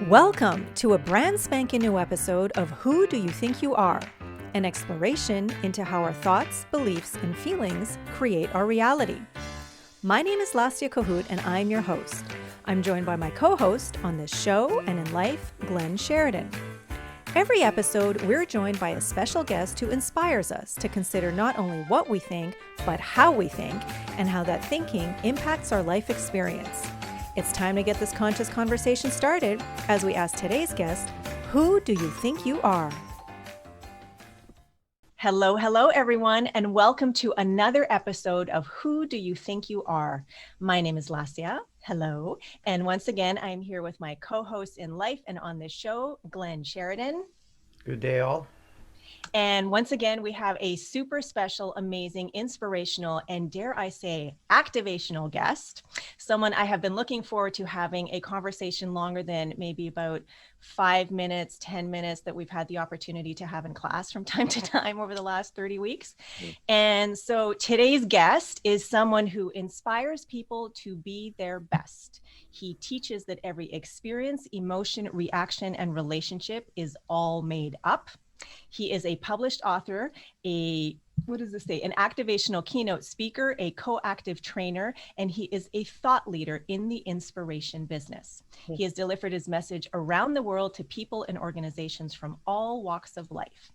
Welcome to a brand spanking new episode of Who Do You Think You Are? An exploration into how our thoughts, beliefs, and feelings create our reality. My name is Lastia Cahoot and I'm your host. I'm joined by my co-host on this show and in life, Glenn Sheridan. Every episode, we're joined by a special guest who inspires us to consider not only what we think, but how we think and how that thinking impacts our life experience. It's time to get this conscious conversation started as we ask today's guest, who do you think you are? Hello, everyone, and welcome to another episode of Who Do You Think You Are? My name is Lastia. Hello. And once again, I'm here with my co-host in life and on this show, Glenn Sheridan. Good day, all. And once again, we have a super special, amazing, inspirational, and dare I say, activational guest, someone I have been looking forward to having a conversation longer than maybe about 5 minutes, 10 minutes that we've had the opportunity to have in class from time to time over the last 30 weeks. And so today's guest is someone who inspires people to be their best. He teaches that every experience, emotion, reaction, and relationship is all made up. He is a published author, an activational keynote speaker, a co-active trainer, and he is a thought leader in the inspiration business. He has delivered his message around the world to people and organizations from all walks of life.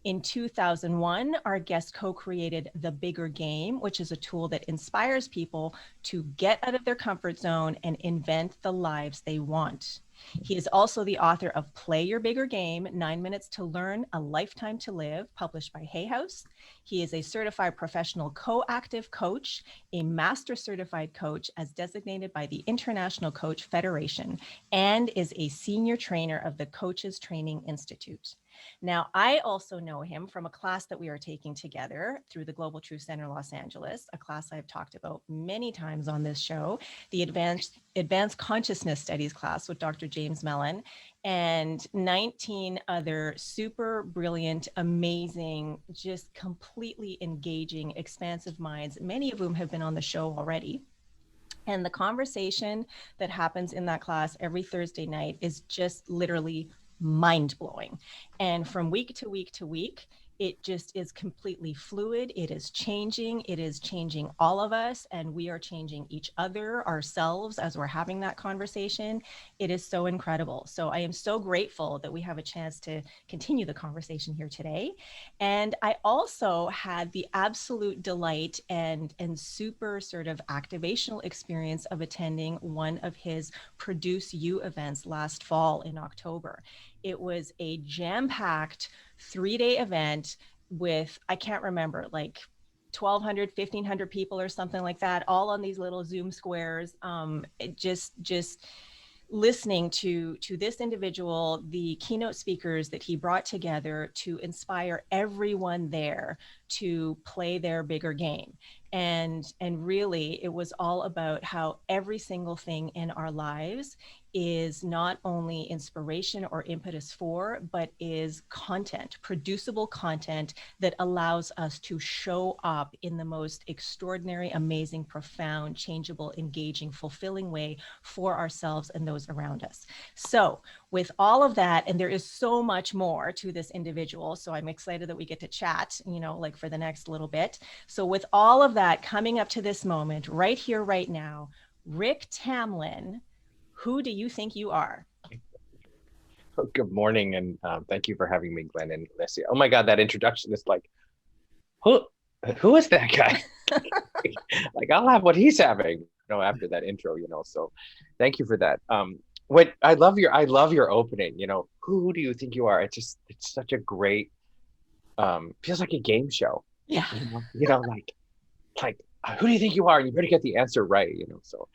In 2001, our guest co-created The Bigger Game, which is a tool that inspires people to get out of their comfort zone and invent the lives they want. He is also the author of Play Your Bigger Game, 9 Minutes to Learn, A Lifetime to Live, published by Hay House. He is a certified professional co-active coach, a master certified coach as designated by the International Coach Federation, and is a senior trainer of the Coaches Training Institute. Now, I also know him from a class that we are taking together through the Global Truth Center Los Angeles, a class I've talked about many times on this show, the Advanced Consciousness Studies class with Dr. James Mellon, and 19 other super brilliant, amazing, just completely engaging, expansive minds, many of whom have been on the show already. And the conversation that happens in that class every Thursday night is just literally mind-blowing. And from week to week to week, it just is completely fluid. It is changing all of us, and we are changing each other, ourselves, as we're having that conversation. It is so incredible. So I am so grateful that we have a chance to continue the conversation here today. And I also had the absolute delight and super sort of activational experience of attending one of his Produce You events last fall in October. It was a jam-packed 3-day event with, I can't remember, like 1,200, 1,500 people or something like that, all on these little Zoom squares. Just listening to this individual, the keynote speakers that he brought together to inspire everyone there to play their bigger game. And really, it was all about how every single thing in our lives is not only inspiration or impetus for, but is content, producible content that allows us to show up in the most extraordinary, amazing, profound, changeable, engaging, fulfilling way for ourselves and those around us. So with all of that, and there is so much more to this individual, so I'm excited that we get to chat, like for the next little bit. So with all of that coming up to this moment, right here, right now, Rick Tamlyn, who do you think you are? Good morning, and thank you for having me, Glenn and Leslie. Oh my God, that introduction is like, who is that guy? Like, I'll have what he's having, after that intro, So, thank you for that. I love your opening. Who do you think you are? It's such a great, feels like a game show. Yeah. Like who do you think you are? You better get the answer right. So.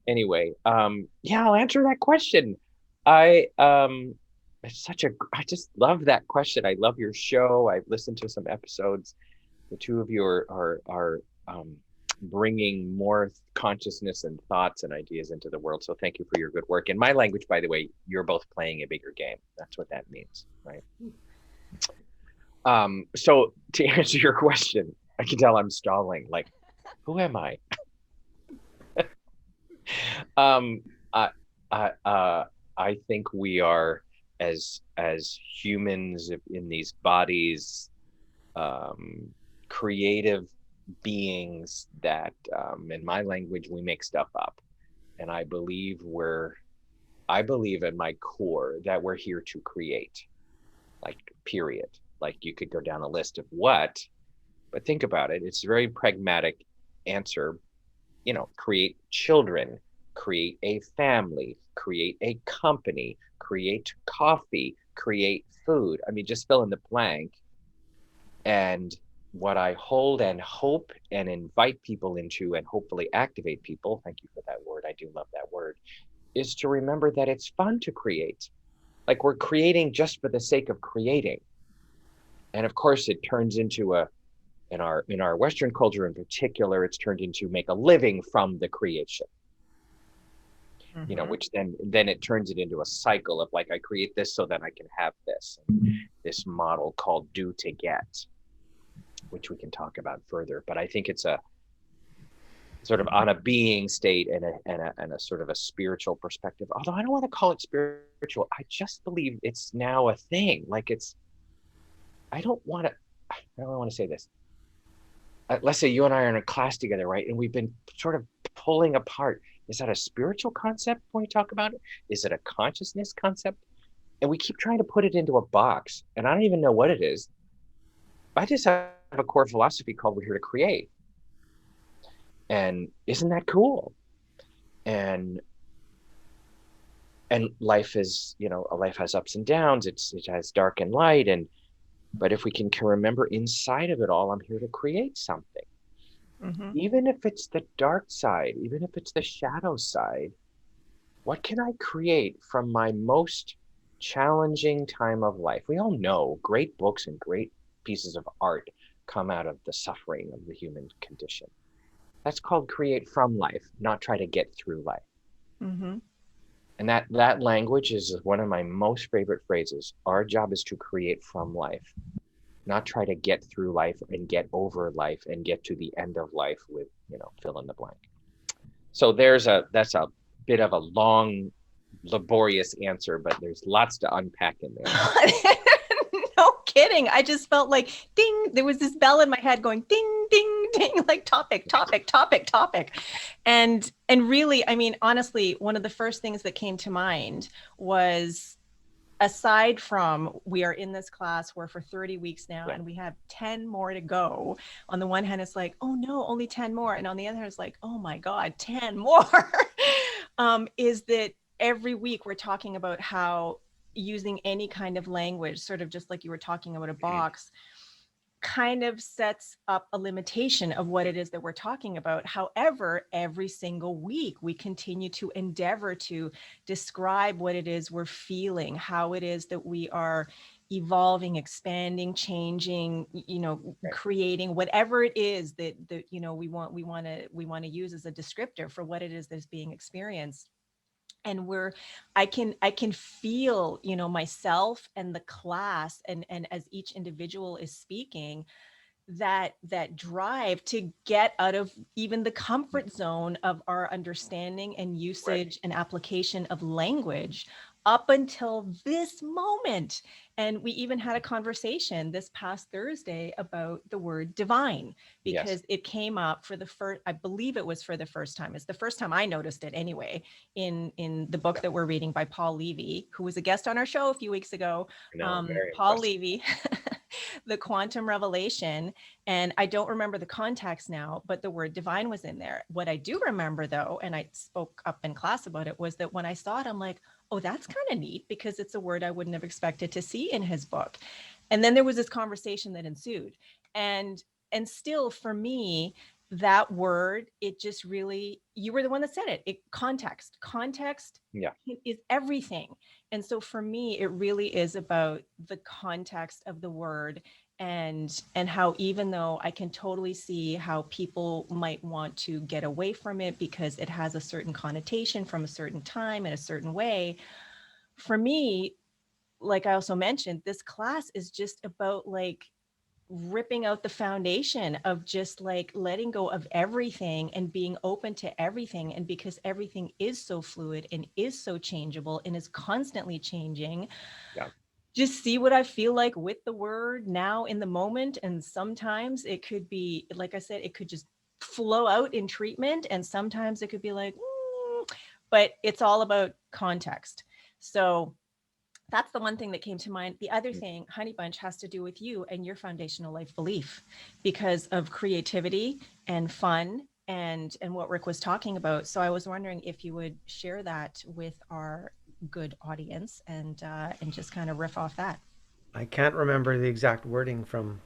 Anyway, I'll answer that question. I just love that question. I love your show. I've listened to some episodes. The two of you are bringing more consciousness and thoughts and ideas into the world. So thank you for your good work. In my language, by the way, you're both playing a bigger game. That's what that means, right? So to answer your question, I can tell I'm stalling. Like, who am I? I think we are, as humans in these bodies, um, creative beings that, in my language, we make stuff up. And I believe at my core that we're here to create, like, period. Like, you could go down a list of what, but think about it. It's a very pragmatic answer. Create children, create a family, create a company, create coffee, create food. I mean, just fill in the blank. And what I hold and hope and invite people into, and hopefully activate people, thank you for that word. I do love that word, is to remember that it's fun to create. Like, we're creating just for the sake of creating. And of course, it turns into in our Western culture in particular, it's turned into make a living from the creation. Mm-hmm. Which then it turns it into a cycle of, like, I create this so that I can have this model called do to get, which we can talk about further. But I think it's a sort of on a being state and a sort of a spiritual perspective. Although I don't want to call it spiritual, I just believe it's now a thing. Like, I don't want to. I don't want to say this. Let's say you and I are in a class together, right? And we've been sort of pulling apart. Is that a spiritual concept when we talk about it? Is it a consciousness concept? And we keep trying to put it into a box, and I don't even know what it is. I just have a core philosophy called we're here to create. And isn't that cool? And life is, a life has ups and downs. It has dark and light. But if we can remember inside of it all, I'm here to create something. Mm-hmm. Even if it's the dark side, even if it's the shadow side, what can I create from my most challenging time of life? We all know great books and great pieces of art come out of the suffering of the human condition. That's called create from life, not try to get through life. Mm-hmm. And that language is one of my most favorite phrases. Our job is to create from life, not try to get through life and get over life and get to the end of life with, fill in the blank. So that's a bit of a long, laborious answer, but there's lots to unpack in there. No kidding. I just felt like ding, there was this bell in my head going ding, ding, ding, like topic, topic, topic, topic. And really, I mean, honestly, one of the first things that came to mind was, aside from we are in this class, we're for 30 weeks now Yeah. and we have 10 more to go. On the one hand, it's like, oh no, only 10 more. And on the other hand, it's like, oh my God, 10 more. Is that every week we're talking about how using any kind of language, sort of just like you were talking about a box, kind of sets up a limitation of what it is that we're talking about. However, every single week we continue to endeavor to describe what it is we're feeling, how it is that we are evolving, expanding, changing, Right. creating whatever it is that we want to use as a descriptor for what it is that's being experienced. And I can feel, myself and the class, and as each individual is speaking, that drive to get out of even the comfort zone of our understanding and Right. usage and application of language up until this moment. And we even had a conversation this past Thursday about the word divine, Yes. because it came up for the first, I believe it was for the first time. It's the first time I noticed it anyway, in the book Yeah. that we're reading by Paul Levy, who was a guest on our show a few weeks ago. No, very Paul impressive. Levy, the quantum revelation. And I don't remember the context now, but the word divine was in there. What I do remember, though, and I spoke up in class about it, was that when I saw it, I'm like, oh, that's kind of neat, because it's a word I wouldn't have expected to see in his book. And then there was this conversation that ensued. And still, for me, that word, it just really, you were the one that said it, context Yeah. is everything. And so for me, it really is about the context of the word, and how, even though I can totally see how people might want to get away from it because it has a certain connotation from a certain time in a certain way, for me, like I also mentioned, this class is just about, like, ripping out the foundation of just like letting go of everything and being open to everything. And because everything is so fluid and is so changeable and is constantly changing, Yeah. just see what I feel like with the word now in the moment. And sometimes it could be, like I said, it could just flow out in treatment. And sometimes it could be like, but it's all about context. So that's the one thing that came to mind. The other thing, Honey Bunch, has to do with you and your foundational life belief because of creativity and fun and what Rick was talking about. So I was wondering if you would share that with our good audience and just kind of riff off that. I can't remember the exact wording from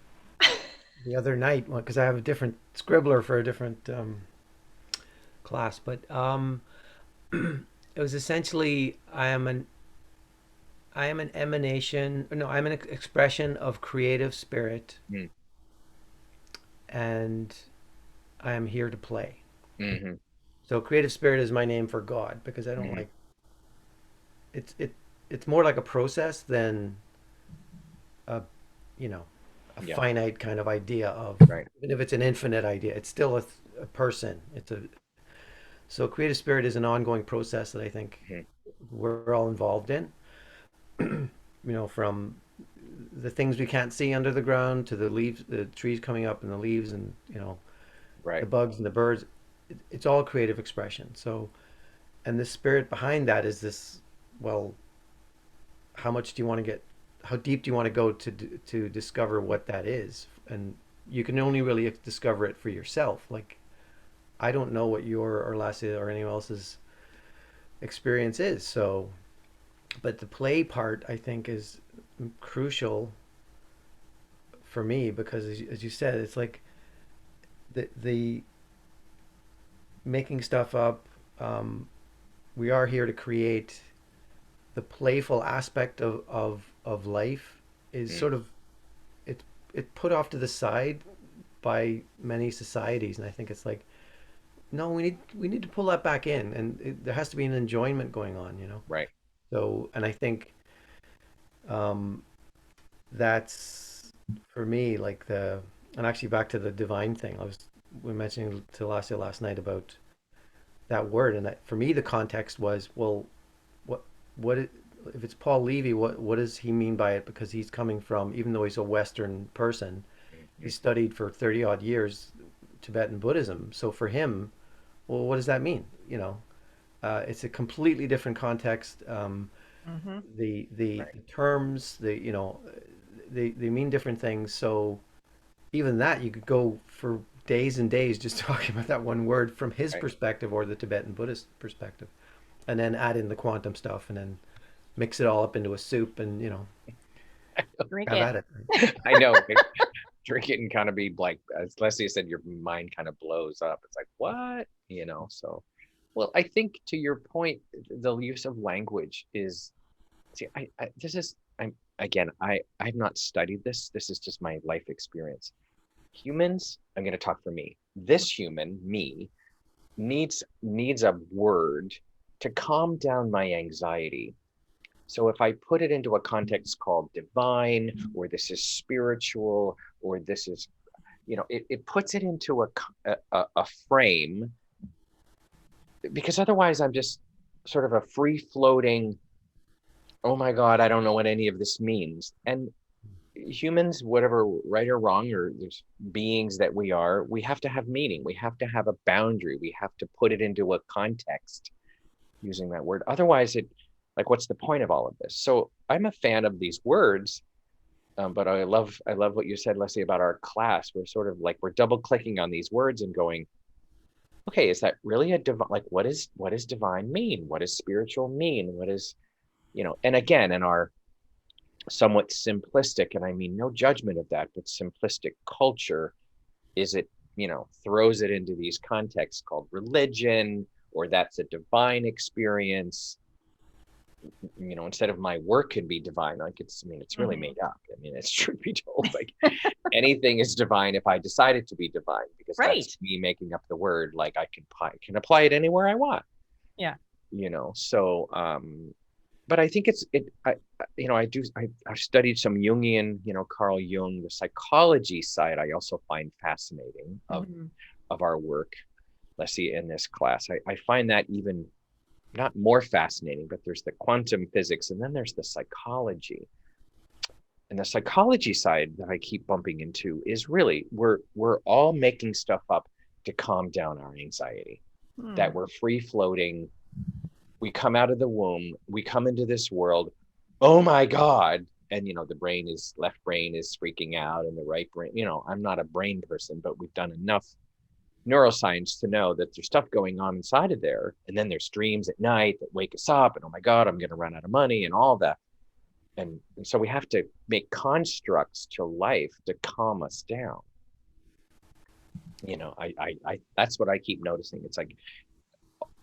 the other night because I have a different scribbler for a different class, but it was essentially I am an emanation, no, I'm an expression of creative spirit, Mm. and I am here to play. Mm-hmm. So creative spirit is my name for God because I don't Mm-hmm. like it. It's more like a process than a, you know, a Yeah. finite kind of idea of, Right. even if it's an infinite idea, it's still a person. So creative spirit is an ongoing process that I think Mm-hmm. we're all involved in. From the things we can't see under the ground to the leaves, the trees coming up and the leaves, and the Right. bugs and the birds. It's all creative expression. So, and the spirit behind that is this. Well, how much do you want to get? How deep do you want to go to discover what that is? And you can only really discover it for yourself. Like, I don't know what your or Lassie or anyone else's experience is. So, but the play part I think is crucial for me because as you said, it's like the making stuff up. We are here to create. The playful aspect of life is Mm. sort of it it put off to the side by many societies, and I think it's like, no, we need to pull that back in, and there has to be an enjoyment going on. Right. So, and I think um, that's for me like and actually back to the divine thing. We were mentioning to Lassia last night about that word, and that for me the context was, well, what what it, if it's Paul Levy, what does he mean by it? Because he's coming from, even though he's a Western person, he Mm-hmm. studied for 30 odd years Tibetan Buddhism. So for him, well, what does that mean? It's a completely different context. Mm-hmm. The Right. terms, they mean different things. So even that, you could go for days and days just talking about that one word from his Right. perspective or the Tibetan Buddhist perspective, and then add in the quantum stuff, and then mix it all up into a soup, and Drink have it. at it. I know. Right? Drink it and kind of be like, as Leslie said, your mind kind of blows up. It's like, what? So, well, I think to your point, the use of language is, see, this is, I've not studied this. This is just my life experience. Humans, I'm going to talk for me. This human, me, needs a word to calm down my anxiety. So if I put it into a context called divine, or this is spiritual, or this is, it puts it into a frame, because otherwise I'm just sort of a free floating, oh my God, I don't know what any of this means. And humans, whatever right or wrong, or there's beings that we have to have meaning. We have to have a boundary. We have to put it into a context using that word. Otherwise, like, what's the point of all of this? So I'm a fan of these words, but I love what you said, Leslie, about our class. We're sort of like we're double clicking on these words and going, okay, is that really a divine? Like, what does divine mean? What does spiritual mean? What is And again, in our somewhat simplistic, and I mean no judgment of that, but simplistic culture, is it throws it into these contexts called religion, or that's a divine experience. Instead of my work can be divine, like it's really Mm-hmm. made up. It's truth be told, like anything is divine if I decide it to be divine, because Right. that's me making up the word. Like I can apply it anywhere I want. Yeah. So but I think I've studied some Jungian, Carl Jung, the psychology side. I also find fascinating Mhm. of our work. Let's see, in this class, I find that even not more fascinating, but there's the quantum physics, and then there's the psychology. And the psychology side that I keep bumping into is really we're all making stuff up to calm down our anxiety. Hmm. That we're free floating. We come out of the womb, we come into this world. Oh my God. And the left brain is freaking out, and the right brain, I'm not a brain person, but we've done enough neuroscience to know that there's stuff going on inside of there. And then there's dreams at night that wake us up, and oh my God, I'm going to run out of money and all that. And so we have to make constructs to life to calm us down. I that's what I keep noticing. It's like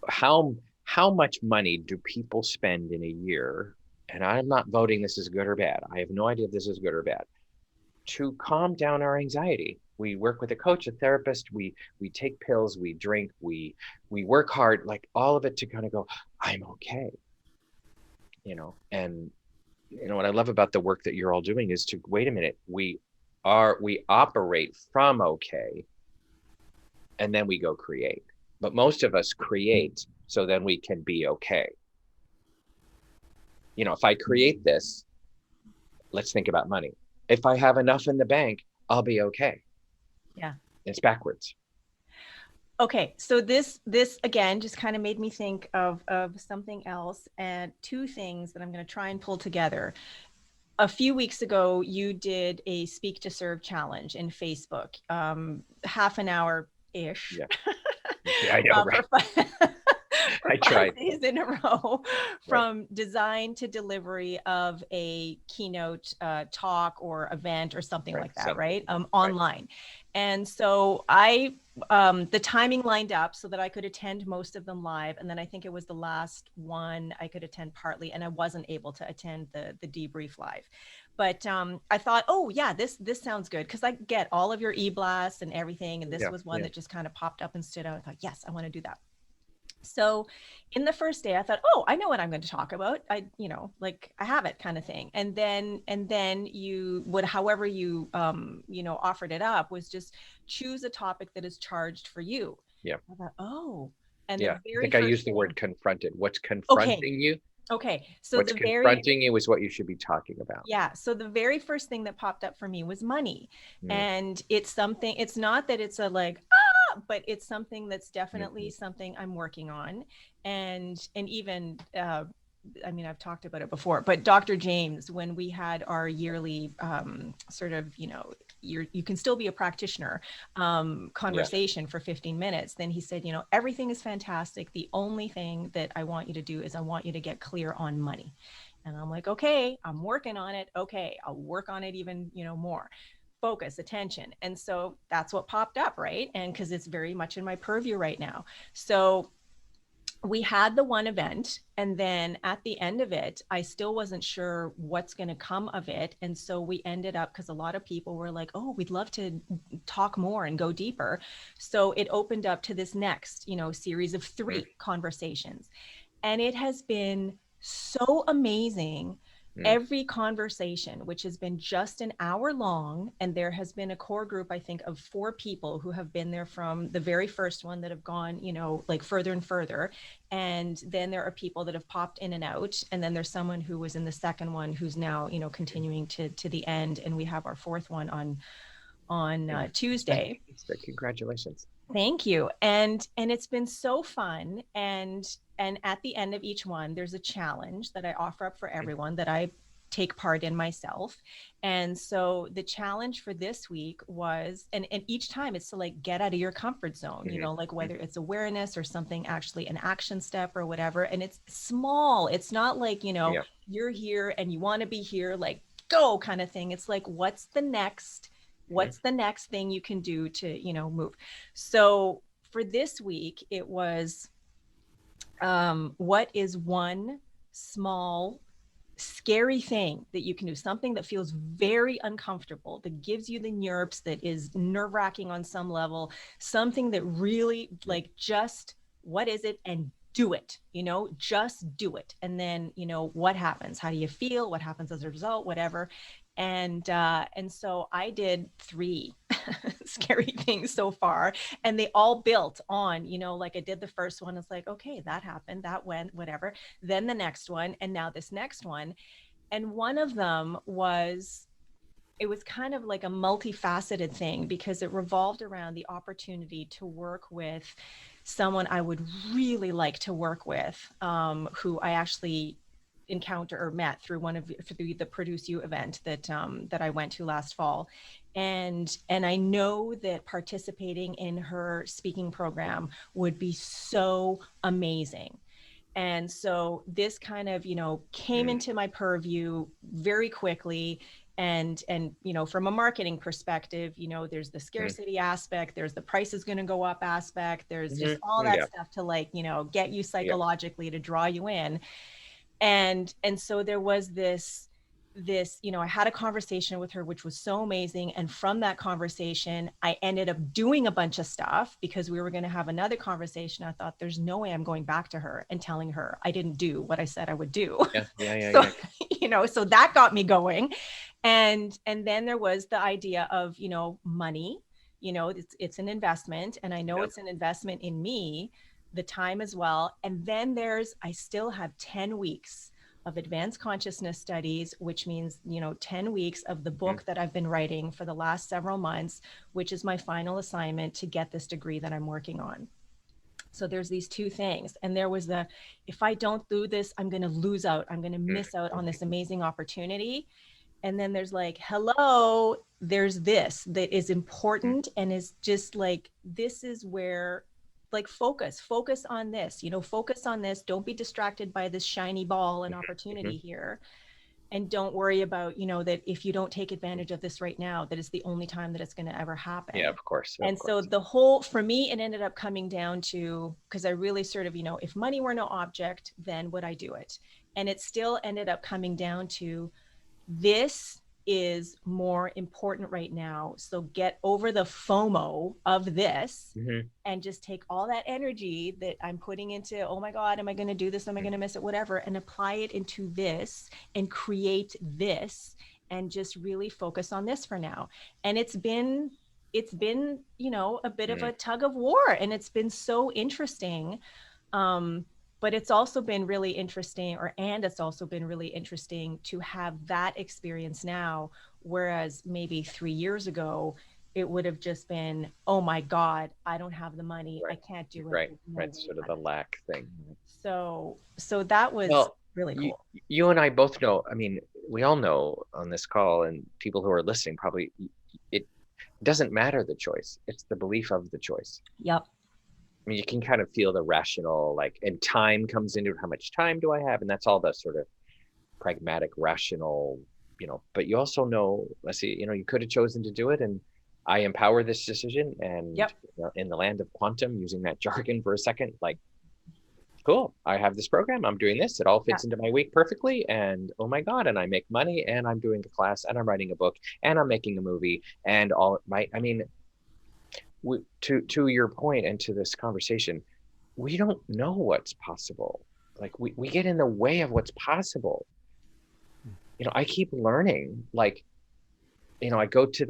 how much money do people spend in a year? And I'm not voting this is good or bad. I have no idea if this is good or bad. To calm down our anxiety. We work with a coach, a therapist, we take pills, we drink, we work hard, like all of it to kind of go, I'm okay. And what I love about the work that you're all doing is to wait a minute, we operate from okay, and then we go create. But most of us create so then we can be okay. If I create this, let's think about money. If I have enough in the bank, I'll be okay. Yeah. It's backwards. Okay, so this again just kind of made me think of something else, and two things that I'm going to try and pull together. A few weeks ago, you did a Speak to Serve challenge in Facebook, half an hour ish. Yeah. Yeah, I know, right? For I tried. 5 days in a row, Right. from design to delivery of a keynote talk or event or something Right. like that, Something. right? Right. Online. And so the timing lined up so that I could attend most of them live. And then I think it was the last one I could attend partly, and I wasn't able to attend the debrief live. But I thought, oh yeah, this sounds good, because I get all of your e-blasts and everything, and this Yeah. was one Yeah. that just kind of popped up and stood out. I thought, yes, I want to do that. So in the first day, I thought, oh, I know what I'm going to talk about. Like I have it, kind of thing. And then you would, however you, offered it up, was just choose a topic that is charged for you. Yeah. I thought, oh, and Yeah. the I very think I first used the thing. word confronted. What's Okay. confronting you? Okay. So What's the very, confronting you is what you should be talking about. yeah. So the very first thing that popped up for me was money. Mm. And it's something, it's not that it's a like, but it's something that's definitely Mm-hmm. something I'm working on. And even, I mean, I've talked about it before, but Dr. James, when we had our yearly sort of, you can still be a practitioner Yeah. conversation for 15 minutes, then he said, everything is fantastic. The only thing that I want you to do is I want you to get clear on money. And I'm like, okay, I'm working on it. Okay, I'll work on it even, more. Focus, attention. And so that's what popped up, right? And because it's very much in my purview right now. So we had the one event, and then at the end of it, I still wasn't sure what's going to come of it. And so we ended up, because a lot of people were like, oh, we'd love to talk more and go deeper. So it opened up to this next, series of Mm. 3 conversations. And it has been so amazing. Mm. Every conversation, which has been just an hour long, and there has been a core group, I think, of 4 people who have been there from the very first one that have gone, like further and further. And then there are people that have popped in and out. And then there's someone who was in the second one who's now, continuing to the end. And we have our fourth one on Tuesday. Congratulations. Thank you. And it's been so fun. And at the end of each one, there's a challenge that I offer up for everyone that I take part in myself. And so the challenge for this week was, and each time it's to like get out of your comfort zone, Mm-hmm. like whether it's awareness or something, actually an action step or whatever. And it's small. It's not like, Yeah. you're here and you want to be here, like go kind of thing. It's like, what's the next thing you can do to, move. So for this week, it was, what is one small scary thing that you can do, something that feels very uncomfortable, that gives you the nerves, that is nerve-wracking on some level, something that really, like, just what is it, and do it, just do it. And then, what happens? How do you feel? What happens as a result? Whatever. And so I did 3 scary things so far, and they all built on, like I did the first one. It's like, okay, that happened, that went, whatever. Then the next one, and now this next one. And one of them was, it was kind of like a multifaceted thing because it revolved around the opportunity to work with someone I would really like to work with, who I actually encounter or met through the Produce You event that I went to last fall. And I know that participating in her speaking program would be so amazing. And so this kind of, came into my purview very quickly. And from a marketing perspective, there's the scarcity aspect, there's the price is going to go up aspect, there's just all that stuff to, like, get you psychologically to draw you in. And so there was this, I had a conversation with her, which was so amazing. And from that conversation, I ended up doing a bunch of stuff because we were going to have another conversation. I thought, there's no way I'm going back to her and telling her I didn't do what I said I would do. So that got me going. And then there was the idea of, money, it's an investment, and I know it's an investment in me, the time as well. And then I still have 10 weeks of advanced consciousness studies, which means, 10 weeks of the book that I've been writing for the last several months, which is my final assignment to get this degree that I'm working on. So there's these 2 things. And there was if I don't do this, I'm going to lose out. I'm going to miss out on this amazing opportunity. And then there's like, hello, there's this that is important and is just like, this is where, like, focus on this, focus on this. Don't be distracted by this shiny ball and opportunity here. And don't worry about, that if you don't take advantage of this right now, that it's the only time that it's going to ever happen. Yeah, of course. So the whole, for me, it ended up coming down to, because I really sort of, if money were no object, then would I do it? And it still ended up coming down to, this is more important right now. So get over the FOMO of this and just take all that energy that I'm putting into, oh my God, am I going to do this? Am I going to miss it? Whatever. And apply it into this and create this and just really focus on this for now. And it's been, a bit of a tug of war, and it's been so interesting. But it's also been really interesting, it's also been really interesting to have that experience now, whereas maybe 3 years ago, it would have just been, oh my God, I don't have the money. I can't do it. Right. Sort of the lack thing. So that was really cool. You and I both know, I mean, we all know on this call, and people who are listening probably, it doesn't matter the choice. It's the belief of the choice. Yep. I mean, you can kind of feel the rational, like, and time comes into how much time do I have? And that's all the sort of pragmatic, rational, but you also know, let's see, you could have chosen to do it. And I empower this decision. And in the land of quantum, using that jargon for a second, like, cool, I have this program, I'm doing this, it all fits into my week perfectly. And oh my God, and I make money, and I'm doing a class, and I'm writing a book, and I'm making a movie, and to your point and to this conversation, we don't know what's possible. Like, we get in the way of what's possible. I keep learning, like, I go to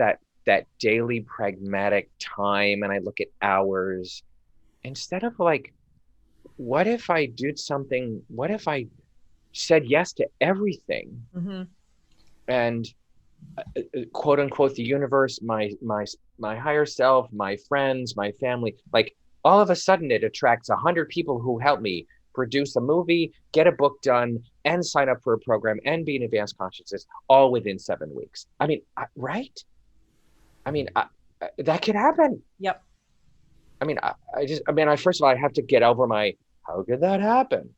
that daily pragmatic time, and I look at hours instead of, like, what if I did something? What if I said yes to everything? And quote unquote, the universe, my higher self, my friends, my family, like, all of a sudden it attracts 100 people who help me produce a movie, get a book done, and sign up for a program and be in advanced consciousness, all within 7 weeks. I mean, right? I mean, that could happen. Yep. I mean, first of all, I have to get over how could that happen?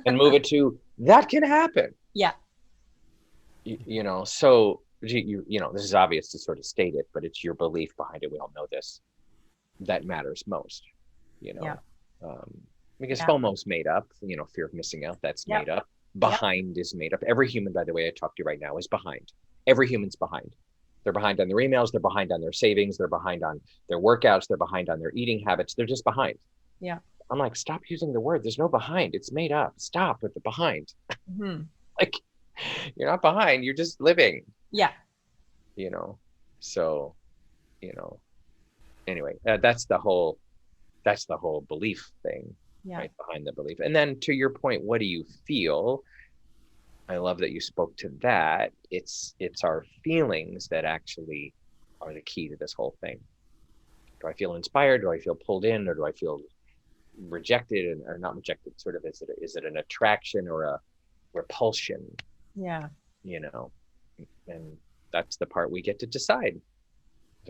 And move it to, that can happen. Yeah. So this is obvious to sort of state it, but it's your belief behind it. We all know this. That matters most, because FOMO's made up, fear of missing out, that's made up. Behind is made up. Every human, by the way, I talk to you right now, is behind. Every human's behind. They're behind on their emails. They're behind on their savings. They're behind on their workouts. They're behind on their eating habits. They're just behind. Yeah. I'm like, stop using the word. There's no behind. It's made up. Stop with the behind. Mhm. Like, you're not behind. You're just living, Yeah. you know? So, you know, anyway, that's the whole belief thing, Yeah. right? Behind the belief. And then to your point, what do you feel? I love that you spoke to that. It's our feelings that actually are the key to this whole thing. Do I feel inspired? Do I feel pulled in, or do I feel rejected or not rejected? Sort of, is it an attraction or a repulsion? Yeah. You know, and that's the part we get to decide.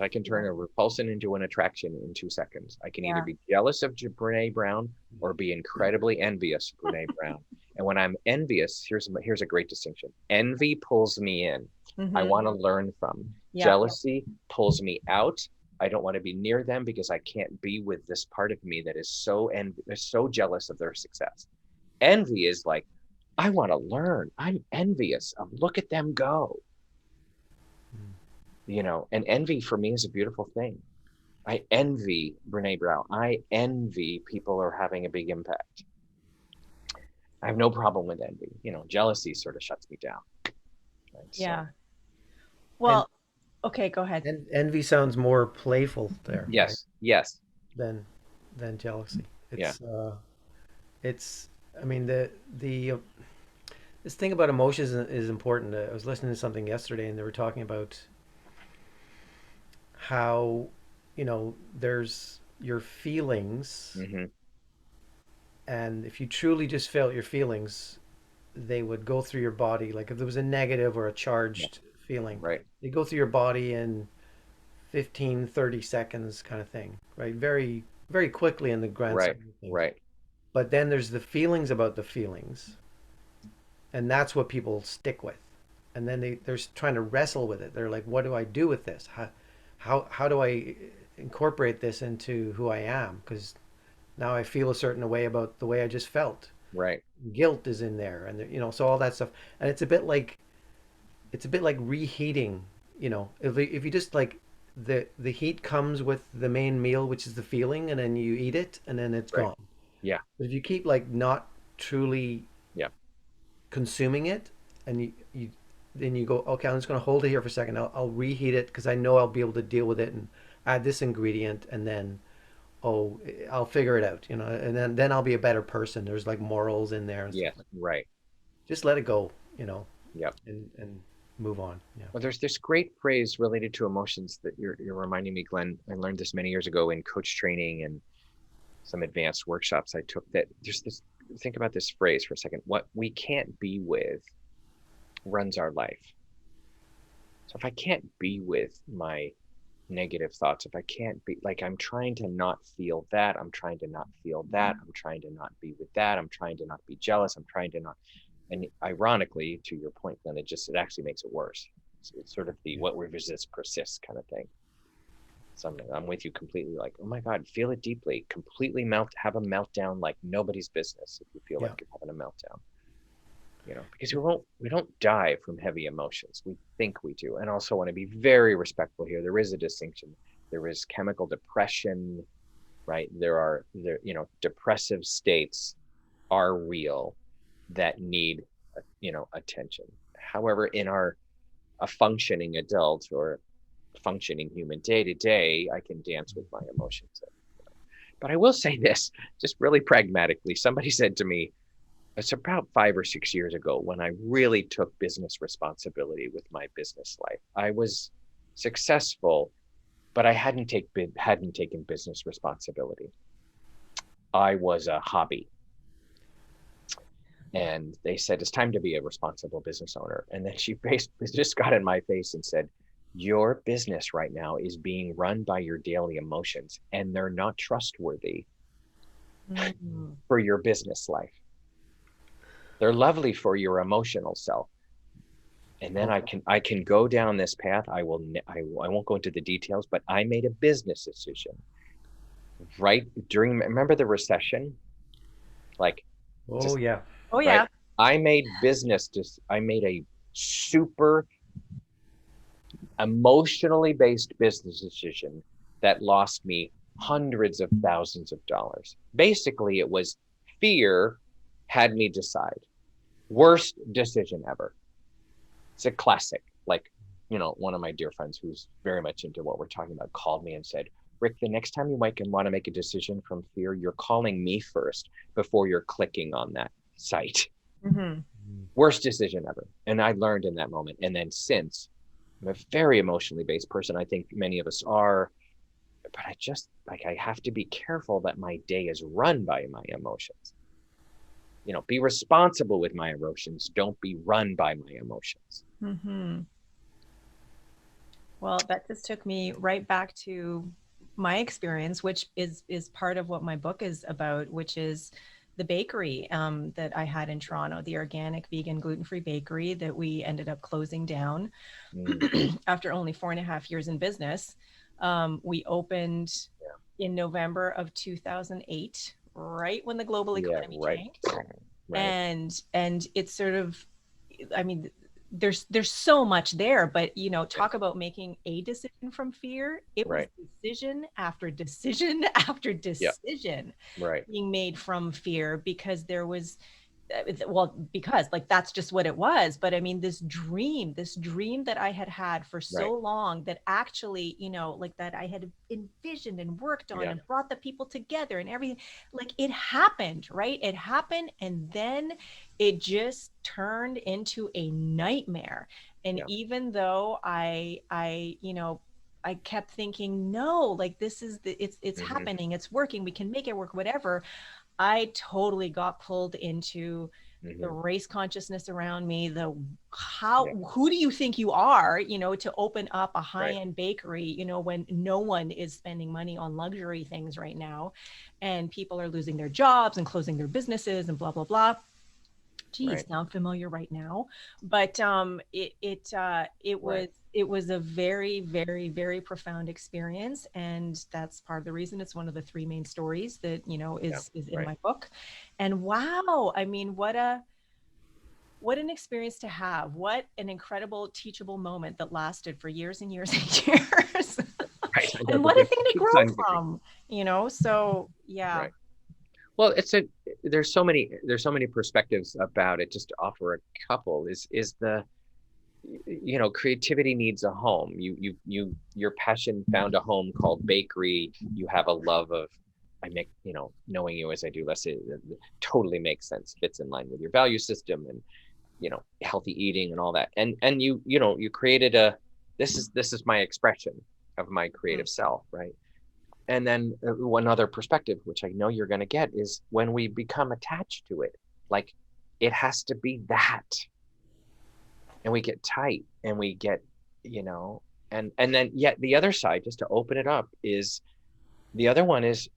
I can Yeah. turn a repulsion into an attraction in 2 seconds. I can either Yeah. be jealous of Brené Brown or be incredibly envious of Brené Brown. And when I'm envious, here's a great distinction. Envy pulls me in. I Mhm. want to learn from. Yeah. Jealousy pulls me out. I don't want to be near them because I can't be with this part of me that is so jealous of their success. Envy is like, I want to learn. I'm envious of look at them go. And envy for me is a beautiful thing. I envy Brené Brown. I envy people who are having a big impact. I have no problem with envy. Jealousy sort of shuts me down. Right? So Yeah. And Well, okay, go ahead. and envy sounds more playful there, right? yes, yes, Than jealousy. yeah, It's I mean the this thing about emotions is important. I was listening to something yesterday, and they were talking about how there's your feelings, hmm and if you truly just felt your feelings, they would go through your body. Like if there was a negative or a yeah, charged feeling, right, they go through your body in 15, 30 seconds kind of thing, right? Very, very quickly in the grand right, scheme of things. right, But then there's the feelings about the feelings, and that's what people stick with. And then they're trying to wrestle with it. They're like, what do I do with this? How do I incorporate this into who I am? Because now I feel a certain way about the way I just felt. right, Guilt is in there, and so all that stuff. And it's a bit like reheating. If you just like the heat comes with the main meal, which is the feeling, and then you eat it, and then it's right. gone. Yeah, But if you keep like not truly yeah, consuming it, and you then you go, okay, I'm just going to hold it here for a second. I'll reheat it because I know I'll be able to deal with it and add this ingredient, and then oh, I'll figure it out, and then I'll be a better person. There's like morals in there and stuff yes, like that. right, Just let it go, yeah. and move on. Yeah. Well, there's this great phrase related to emotions that you're reminding me, Glenn. I learned this many years ago in coach training and some advanced workshops I took. That there's this. Think about this phrase for a second. What we can't be with runs our life. So if I can't be with my negative thoughts, if I can't be like, I'm trying to not feel that, I'm trying to not feel that, I'm trying to not be with that, I'm trying to not be jealous, I'm trying to not, and ironically, to your point, then it actually makes it worse. It's sort of the Yeah. what we resist persists kind of thing. So I'm with you completely. Like, oh my God, feel it deeply, completely have a meltdown like nobody's business if you feel Yeah. like you're having a meltdown. Because we don't die from heavy emotions. We think we do. And also want to be very respectful here. There is a distinction. There is chemical depression, right? Depressive states are real that need, attention. However, a functioning adult or functioning human day to day, I can dance with my emotions. But I will say this, just really pragmatically. Somebody said to me, it's about 5 or 6 years ago when I really took business responsibility with my business life. I was successful, but I hadn't taken business responsibility. I was a hobby. And they said, it's time to be a responsible business owner. And then she just got in my face and said, your business right now is being run by your daily emotions, and they're not trustworthy Mm. for your business life. They're lovely for your emotional self. And then Okay. I can go down this path. I won't go into the details, but I made a business decision right remember the recession? Like, Oh just yeah. Oh right. yeah. I made a super emotionally based business decision that lost me hundreds of thousands of dollars. Basically, it was fear had me decide. Worst decision ever. It's a classic. Like, one of my dear friends who's very much into what we're talking about called me and said, Rick, the next time you might want to make a decision from fear, you're calling me first before you're clicking on that site. Mm-hmm. Worst decision ever. And I learned in that moment. And then since, I'm a very emotionally based person, I think many of us are, but I just like, I have to be careful that my day is run by my emotions. Be responsible with my emotions. Don't be run by my emotions. Mm-hmm. Well, that just took me right back to my experience, which is part of what my book is about, which is the bakery that I had in Toronto, the organic, vegan, gluten-free bakery that we ended up closing down after only 4.5 years in business. We opened in November of 2008, right when the global Yeah, economy right. tanked, Right. and it's sort of, I mean, there's so much there, but talk Yes. about making a decision from fear. It was Right. decision after decision after Yeah. decision Right. being made from fear, because there was, well, because like that's just what it was. But I mean, this dream that I had had for Right. so long, that actually, like that I had envisioned and worked on Yeah. and brought the people together and everything, like it happened, right? It happened, and then it just turned into a nightmare. And Yeah. even though I kept thinking, no, like this is it's Mm-hmm. happening, it's working, we can make it work, whatever. I totally got pulled into the Mm-hmm. race consciousness around me, Yeah. who do you think you are, to open up a Right. high-end bakery, when no one is spending money on luxury things right now, and people are losing their jobs and closing their businesses and blah blah blah. Geez, Right. sound familiar right now. But Right. it was a very, very, very profound experience, and that's part of the reason it's one of the three main stories that Yeah. is in Right. my book. And wow, I mean, what an experience to have! What an incredible teachable moment that lasted for years and years and years. Right. I know And the what a big thing to big grow sun kicking. from, so yeah. Right. Well, there's so many perspectives about it. Just to offer a couple is the creativity needs a home. Your passion found a home called bakery. You have a love of, I make, knowing you as I do, let's say, totally makes sense, fits in line with your value system, and healthy eating and all that. And you created this is my expression of my Mm. creative self, right? And then one other perspective, which I know you're going to get, is when we become attached to it, like it has to be that, and we get tight, and we get, you know, and then yet the other side, just to open it up, is the other one is,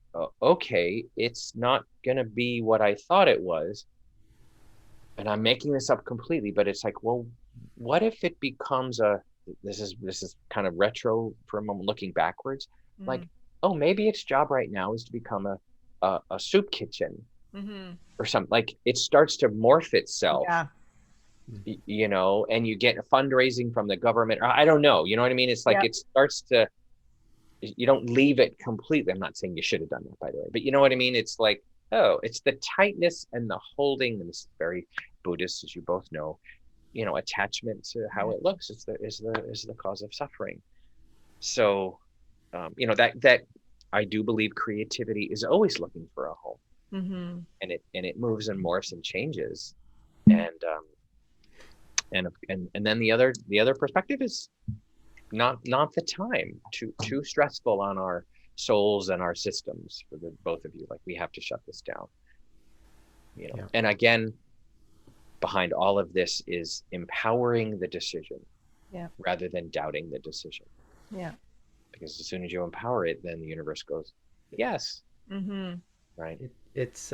okay, it's not going to be what I thought it was, and I'm making this up completely, but it's like, well, what if it becomes this is kind of retro for a moment, looking backwards, like, Mm. oh, maybe its job right now is to become a soup kitchen Hmm. or something. Like it starts to morph itself, Yeah. and you get fundraising from the government. Or I don't know, you know what I mean? It's like Yeah. it starts to, you don't leave it completely. I'm not saying you should have done that, by the way, but you know what I mean? It's like, oh, it's the tightness and the holding, and this is very Buddhist, as you both know, attachment to how Yeah. it looks is the cause of suffering. So, that I do believe creativity is always looking for a home, Hmm. and it moves and morphs and changes, and and then the other perspective is not the time, too stressful on our souls and our systems for the both of you. Like we have to shut this down, Yeah. and again, behind all of this is empowering the decision Yeah. rather than doubting the decision. Yeah. Because as soon as you empower it, then the universe goes, yes, Hmm. right? It's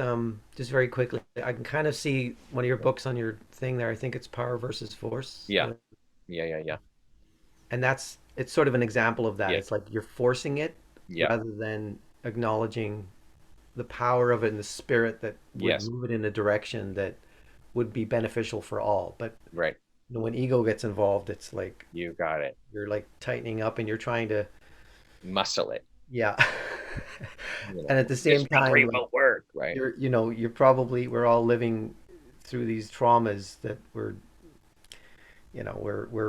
just very quickly. I can kind of see one of your books on your thing there. I think it's Power versus Force. Yeah, yeah, yeah, yeah, And it's sort of an example of that. yeah, It's like you're forcing it yeah, rather than acknowledging the power of it and the spirit that would yes, move it in a direction that would be beneficial for all. But right. when ego gets involved, it's like You got it. you're like tightening up and you're trying to, Muscle it. yeah. You And know, at the same just be time, great like about work, right? you're probably we're all living through these traumas that we're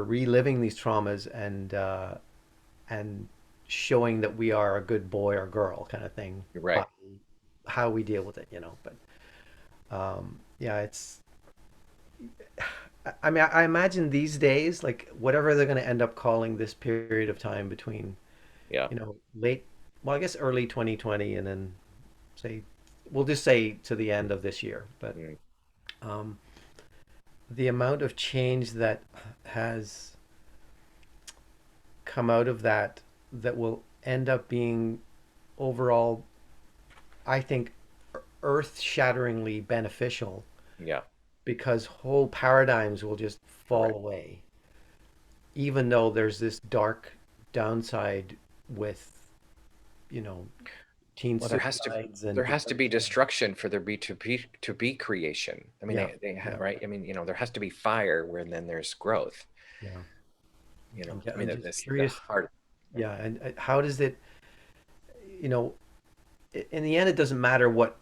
reliving these traumas and showing that we are a good boy or girl kind of thing You're by right. how we deal with it. But yeah, I mean, I imagine these days, like whatever they're going to end up calling this period of time between, Yeah. late, well, I guess early 2020 and then say, we'll just say to the end of this year. But Mm, um, the amount of change that has come out of that will end up being overall, I think, earth-shatteringly beneficial yeah. because whole paradigms will just fall Correct. away, even though there's this dark downside with, you know, teen Well, suicides and there has to be depression. destruction for there to be creation. I mean, Yeah, they have, yeah, right. I mean, there has to be fire where then there's growth. yeah. I mean, I'm just the curious. heart. Yeah, and how does it, you know, in the end, it doesn't matter what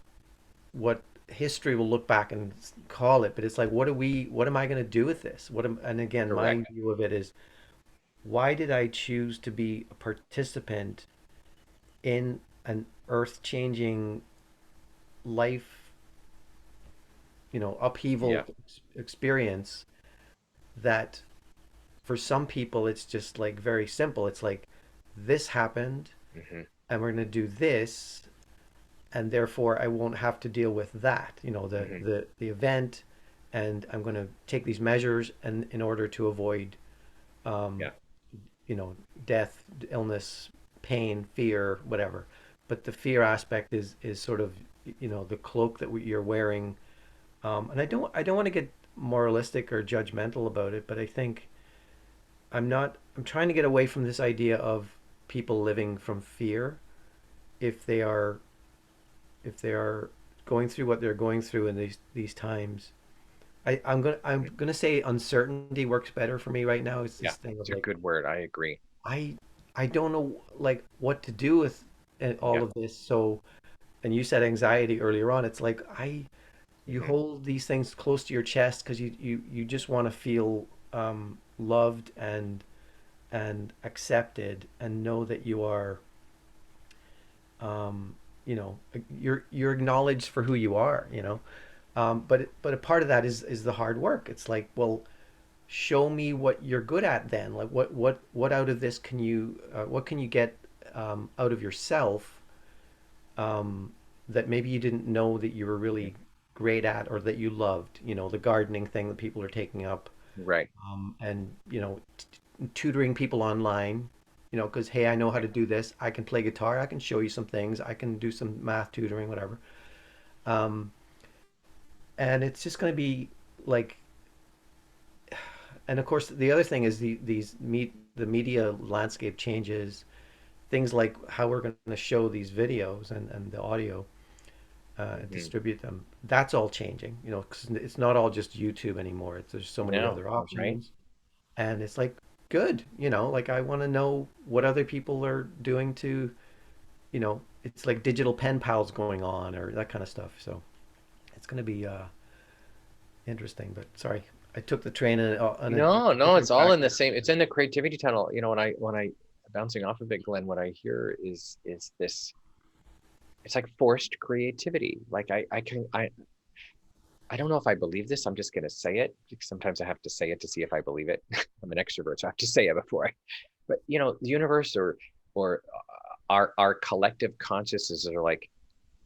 history will look back and call it, but it's like, what am I going to do with this? And again, my Correct. view of it is, why did I choose to be a participant in an earth-changing life, Yeah. upheaval experience that for some people it's just like very simple. It's like this happened Hmm. and we're going to do this and therefore I won't have to deal with that, Hmm. the event, and I'm going to take these measures and in order to avoid um, Yeah. death, illness, pain, fear, whatever. But the fear aspect is sort of the cloak that you're wearing. And I don't want to get moralistic or judgmental about it, but I think I'm not. I'm trying to get away from this idea of people living from fear if they are if they are going through what they're going through in these times. I'm gonna say uncertainty works better for me right now. It's Yeah. this thing of It's a like good word. I agree. I I don't know like what to do with all Yeah. of this. So, and you said anxiety earlier on. It's like you Hmm. hold these things close to your chest because you just want to feel loved and accepted and know that you are um, you're acknowledged for who you are. But a part of that is the hard work. It's like, well, show me what you're good at then. Like what out of this what can you get out of yourself that maybe you didn't know that you were really great at or that you loved. The gardening thing that people are taking up, Right. and tutoring people online. Because hey, I know how to do this. I can play guitar. I can show you some things. I can do some math tutoring, whatever. Um, and it's just going to be like, and of course, the other thing is the media landscape changes. Things like how we're going to show these videos and the audio, Hmm. distribute them. That's all changing, 'cause it's not all just YouTube anymore. There's so many No. other Right. options, and it's like good, like I want to know what other people are doing to, it's like digital pen pals going on or that kind of stuff. So it's going to be interesting. But sorry, I took the train on a No, no, it's different all track in the there. same. It's in the creativity tunnel. When I bouncing off of it, Glenn, what I hear is this. It's like forced creativity. Like I don't know if I believe this. I'm just gonna say it because sometimes I have to say it to see if I believe it. I'm an extrovert, so I have to say it before I. But the universe or our collective consciousnesses are like,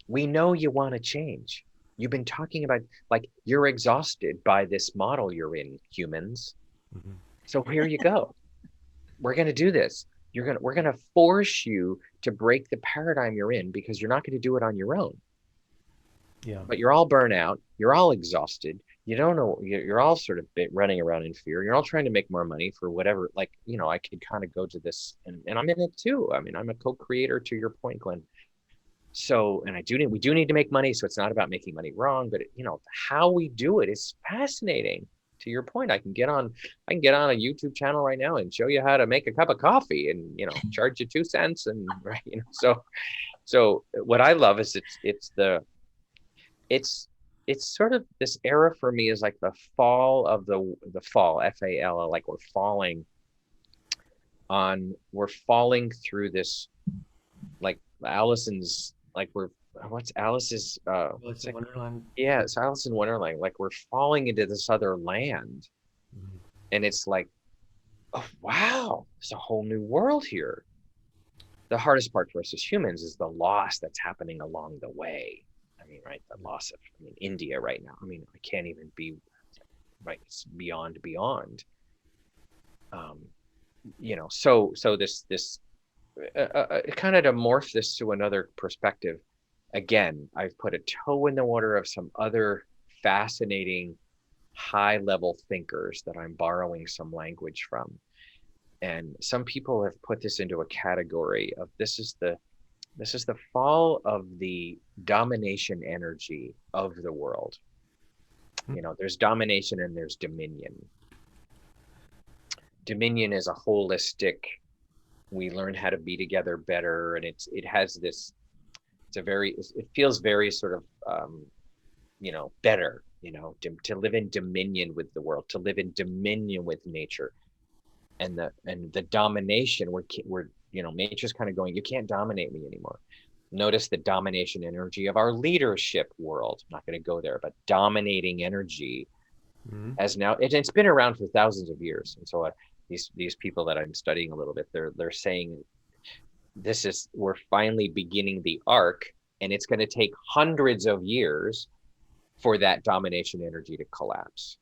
we know you want to change. You've been talking about like you're exhausted by this model you're in, humans. Hmm. So here you go. We're going to do this. We're going to force you to break the paradigm you're in because you're not going to do it on your own. Yeah, But you're all burnt out. You're all exhausted. You don't know. You're all sort of running around in fear. You're all trying to make more money for whatever. Like, I could kind of go to this and I'm in it too. I mean, I'm a co-creator to your point, Glenn. So, and we do need to make money. So it's not about making money wrong, but how we do it is fascinating. To your point, I can get on a YouTube channel right now and show you how to make a cup of coffee and, charge you 2 cents and right. So So what I love is it's it's sort of this era for me is like the fall of the fall, FAL, like we're falling through this, like Allison's, like we're what's Alice's Alice it's in like, Wonderland. yeah, it's Alice in Wonderland, like we're falling into this other land, Mhm. and it's like, oh wow, there's a whole new world here. The hardest part for us as humans is the loss that's happening along the way. I mean, right, the loss of, I mean, India right now, I mean, I can't even be, right, it's beyond. um so this kind of to morph this to another perspective. Again, I've put a toe in the water of some other fascinating high level thinkers that I'm borrowing some language from. And some people have put this into a category of this is the fall of the domination energy of the world. There's domination and there's dominion. Dominion is a holistic, we learn how to be together better, and it has this, it feels very sort of better, to live in dominion with the world, to live in dominion with nature. And the domination, we're nature's kind of going, you can't dominate me anymore. Notice the domination energy of our leadership world. I'm not going to go there, but dominating energy Mhm. as now it's been around for thousands of years. And so these people that I'm studying a little bit, they're saying we're finally beginning the arc, and it's going to take hundreds of years for that domination energy to collapse.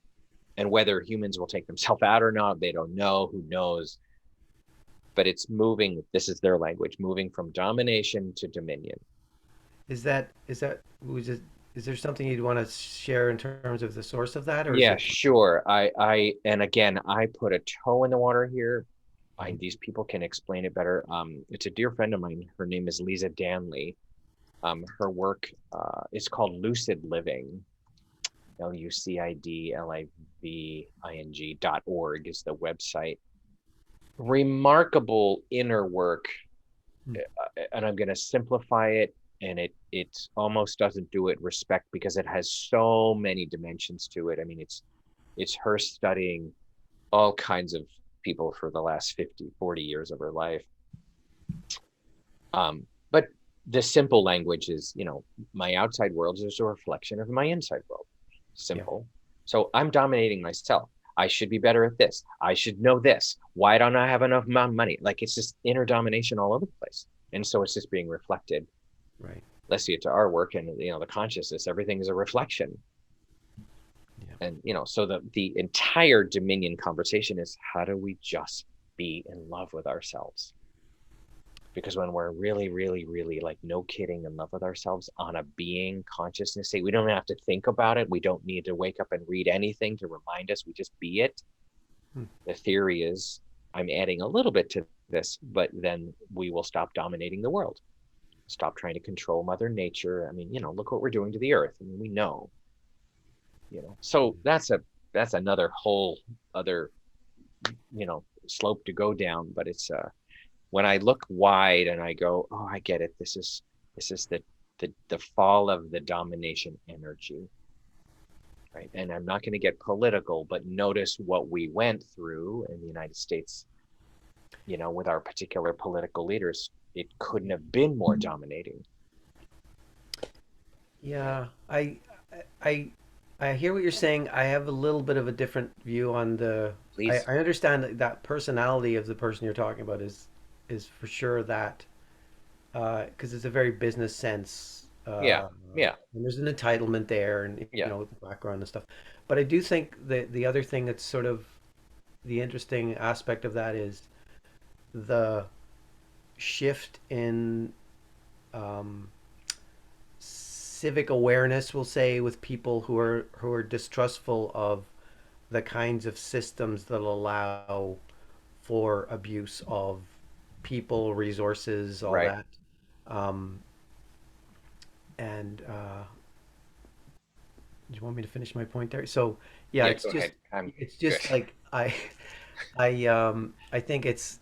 And whether humans will take themselves out or not, they don't know. Who knows? But it's moving. This is their language, moving from domination to dominion. Is that was it? Is there something you'd want to share in terms of the source of that, or is Yeah, it? sure. And again, I put a toe in the water here. Mhm. These people can explain it better. It's a dear friend of mine. Her name is Lisa Danley. Her work is called Lucid Living. LUCIDLIVING.org is the website. Remarkable inner work, Hmm. and I'm going to simplify it, and it almost doesn't do it respect because it has so many dimensions to it. I mean, it's her studying all kinds of people for the last 50, 40 years of her life. But the simple language is, my outside world is a reflection of my inside world. Yeah. Simple. So I'm dominating myself. I should be better at this. I should know this. Why don't I have enough money? Like, it's just inner domination all over the place. And so it's just being reflected. Right. Let's see it to our work, and the consciousness, everything is a reflection. Yeah. And so the entire dominion conversation is, how do we just be in love with ourselves? Because when we're really, really, really, like, no kidding, in love with ourselves on a being consciousness state, we don't have to think about it. We don't need to wake up and read anything to remind us. We just be it. Hmm. The theory is, I'm adding a little bit to this, but then we will stop dominating the world, stop trying to control Mother Nature. I mean, look what we're doing to the earth. I mean, we know, so that's another whole other, slope to go down. But it's when I look wide and I go, oh, I get it. This is the fall of the domination energy, right? And I'm not going to get political, but notice what we went through in the United States, with our particular political leaders. It couldn't have been more dominating. Yeah. I I hear what you're saying. I have a little bit of a different view on the. Please. I understand that personality of the person you're talking about is for sure that because it's a very business sense. Yeah. Yeah. And there's an entitlement there, and Yeah. the background and stuff. But I do think that the other thing that's sort of the interesting aspect of that is the shift in um, civic awareness, we'll say, with people who are distrustful of the kinds of systems that allow for abuse of people, resources, all Right. that. Um, and do you want me to finish my point there? So yeah, Yeah. it's Go just ahead. I'm it's good. just like I think it's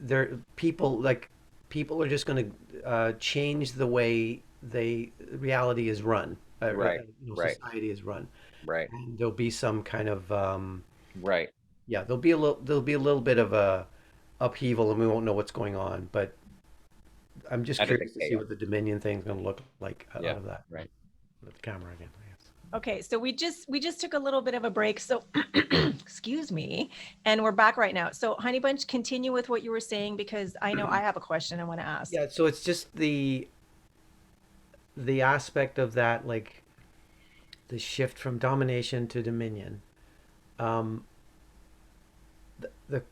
there people like people are just going to change the way reality is run, Right. Right. society is run, Right. and there'll be some kind of Right. yeah, there'll be a little bit of a upheaval, and we won't know what's going on. But I'm just Out of the curious to see chaos. what the Dominion thing's going to look like Yeah. out of that. Right. With the camera again, I guess. Okay, so we just took a little bit of a break. So excuse me, and we're back right now. So Honey Bunch, continue with what you were saying because I know I have a question I want to ask. Yeah, so it's just the aspect of that, like the shift from domination to dominion. Um, the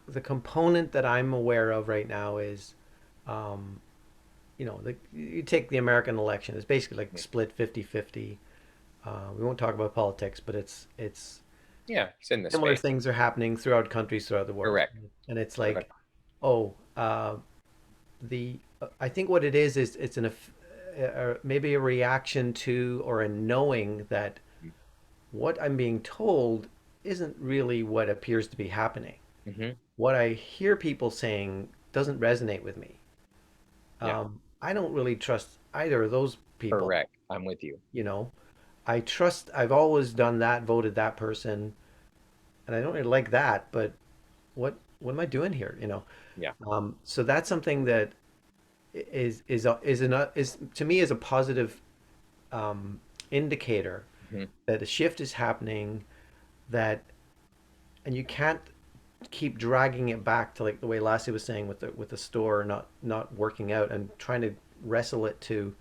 the component that I'm aware of right now is, um, you take the American election. It's basically like Mhm. split 50-50. We won't talk about politics, but it's Yeah. It's in the similar space. things are happening throughout countries throughout the world, Correct. and it's Correct. like, oh, the I think what it is it's maybe a reaction to or a knowing that what I'm being told isn't really what appears to be happening. Mm-hmm. What I hear people saying doesn't resonate with me. Yeah. I don't really trust either of those people. Correct. I'm with you. You know, I've always done that, voted that person, and I don't really like that, but what am I doing here? Yeah. So that's something that is to me is a positive indicator Hmm. that a shift is happening, that and you can't keep dragging it back to like the way Lassie was saying with the store not working out and trying to wrestle it to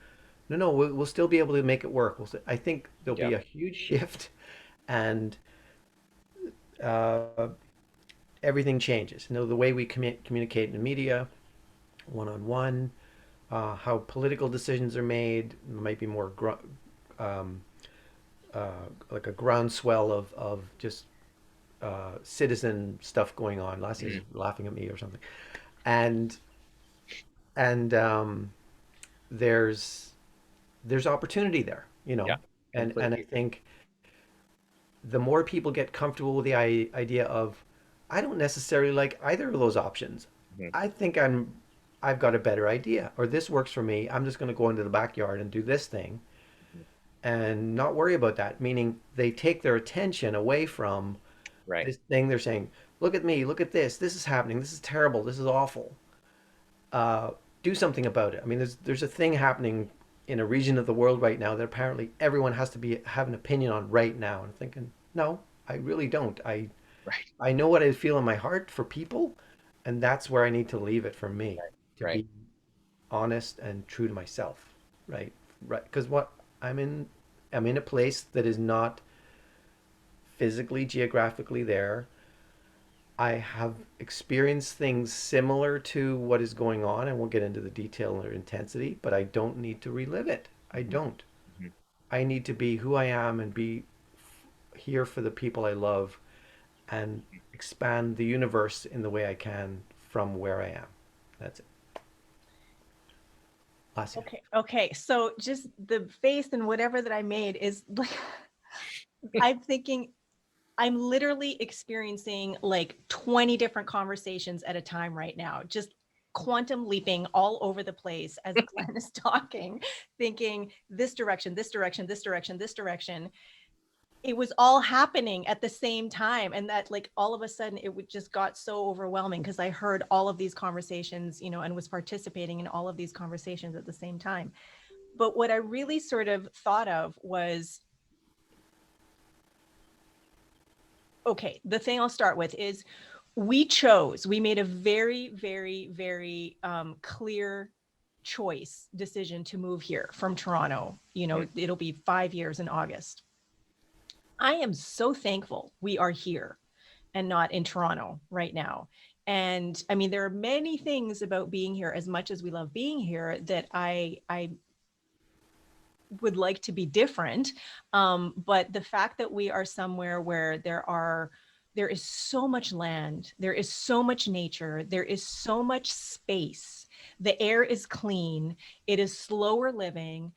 no, we'll still be able to make it work. I think there'll Yeah. be a huge shift, and uh, everything changes. The way we communicate in the media, one on one, how political decisions are made might be more um, like a groundswell of just citizen stuff going on. Lassie's Hmm. laughing at me or something, and and there's opportunity there, Yeah. and I Completely. think the more people get comfortable with the idea of, I don't necessarily like either of those options. Hmm. I think I've got a better idea, or this works for me. I'm just going to go into the backyard and do this thing Hmm. and not worry about that. Meaning they take their attention away from Right. this thing they're saying, look at me, look at this. This is happening. This is terrible. This is awful. Uh, do something about it. I mean, there's a thing happening in a region of the world right now that apparently everyone has to be have an opinion on right now. And I'm thinking, no, I really don't. Right. I know what I feel in my heart for people, and that's where I need to leave it for me Right. to Right. be honest and true to myself, right? Right, because what I'm in a place that is not physically, geographically there. I have experienced things similar to what is going on, and we'll get into the detail or intensity, but I don't need to relive it. I Hmm. don't. Hmm. I need to be who I am and be here for the people I love and expand the universe in the way I can from where I am. That's it. Lasia. Okay. So just the face and whatever that I made is like I'm thinking I'm literally experiencing like 20 different conversations at a time right now, just quantum leaping all over the place as Glenn is talking, thinking this direction, this direction, this direction, this direction. It was all happening at the same time. And that, like, all of a sudden, it would just got so overwhelming because I heard all of these conversations, and was participating in all of these conversations at the same time. But what I really sort of thought of was, okay, the thing I'll start with is we made a very, very, very clear choice decision to move here from Toronto. It'll be 5 years in August. I am so thankful we are here and not in Toronto right now. And I mean, there are many things about being here, as much as we love being here, that I would like to be different. But the fact that we are somewhere where there is so much land, there is so much nature, there is so much space. The air is clean. It is slower living.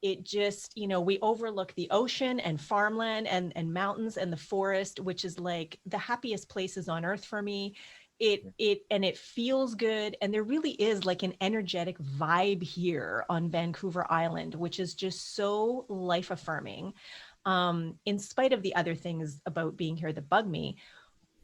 It just, we overlook the ocean and farmland and mountains and the forest, which is like the happiest places on earth for me. it feels good, and there really is like an energetic vibe here on Vancouver Island, which is just so life affirming, in spite of the other things about being here that bug me.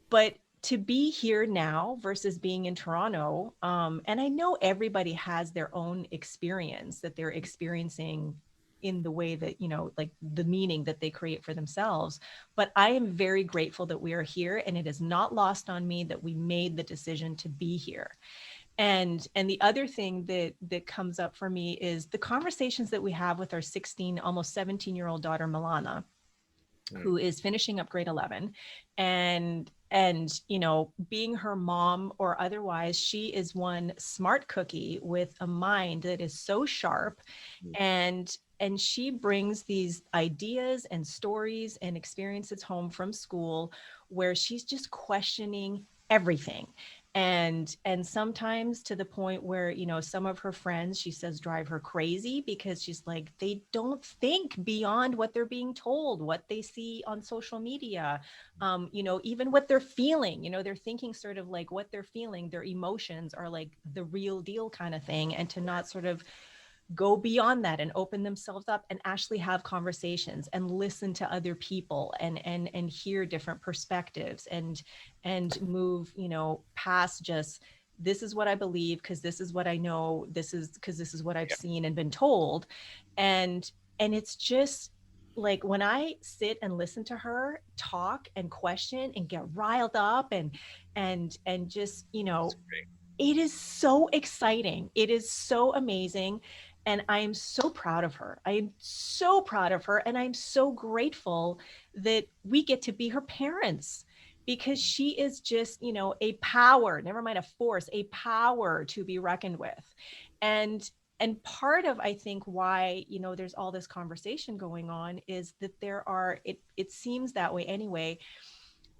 But to be here now versus being in Toronto, and I know everybody has their own experience that they're experiencing in the way that, like the meaning that they create for themselves. But I am very grateful that we are here, and it is not lost on me that we made the decision to be here. And the other thing that comes up for me is the conversations that we have with our 16, almost 17-year-old daughter, Milana, Mm. who is finishing up grade 11. And being her mom or otherwise, she is one smart cookie with a mind that is so sharp. Mm. And she brings these ideas and stories and experiences home from school where she's just questioning everything. And sometimes to the point where, some of her friends, she says, drive her crazy because she's like, they don't think beyond what they're being told, what they see on social media, even what they're feeling. They're thinking sort of like what they're feeling, their emotions are like the real deal kind of thing. And to not sort of go beyond that and open themselves up and actually have conversations and listen to other people and hear different perspectives and move, past just, this is what I believe because this is what I know, this is because this is what I've Yeah. seen and been told. And and it's just like when I sit and listen to her talk and question and get riled up and just, That's great. it is so exciting. It is so amazing. And I am so proud of her. I am so proud of her. And I'm so grateful that we get to be her parents because she is just, a power, never mind a force, a power to be reckoned with. And and part of, I think, why, there's all this conversation going on is that there are, it seems that way anyway,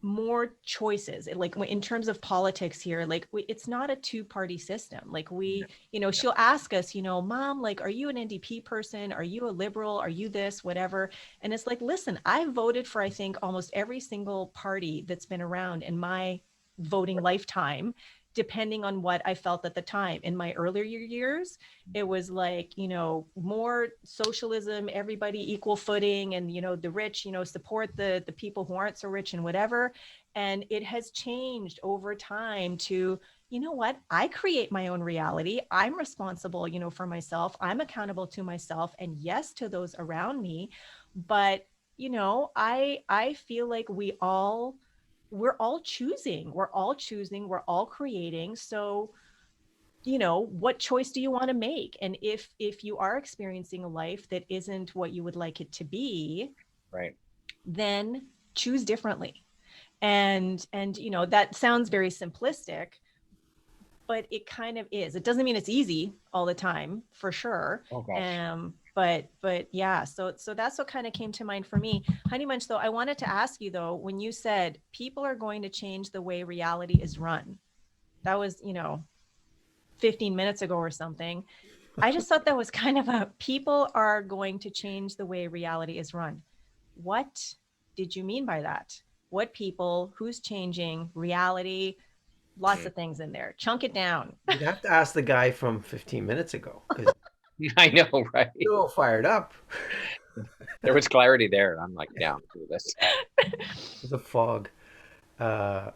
more choices. Like in terms of politics here, like it's not a two-party system. Like No, no. she'll ask us, mom, like, are you an NDP person, are you a liberal, are you this, whatever. And it's like, listen, I voted for, I think, almost every single party that's been around in my voting lifetime, depending on what I felt at the time. In my earlier years, it was like, more socialism, everybody equal footing, and, the rich, support the people who aren't so rich and whatever. And it has changed over time to, what, I create my own reality, I'm responsible, for myself, I'm accountable to myself, and yes, to those around me. But, I feel like we're all choosing, we're all creating. So, what choice do you want to make? And if you are experiencing a life that isn't what you would like it to be, Right. then choose differently. And that sounds very simplistic, but it kind of is. It doesn't mean it's easy all the time, for sure. Oh gosh. But yeah, so that's what kind of came to mind for me. Honey Munch, though, I wanted to ask you, though, when you said people are going to change the way reality is run, that was, 15 minutes ago or something. I just thought that was kind of a, people are going to change the way reality is run. What did you mean by that? What people, who's changing reality? Lots Mm. of things in there. Chunk it down. You'd have to ask the guy from 15 minutes ago because I know, right? he's all fired up. There was clarity there. I'm like down through this. The fog. Uh,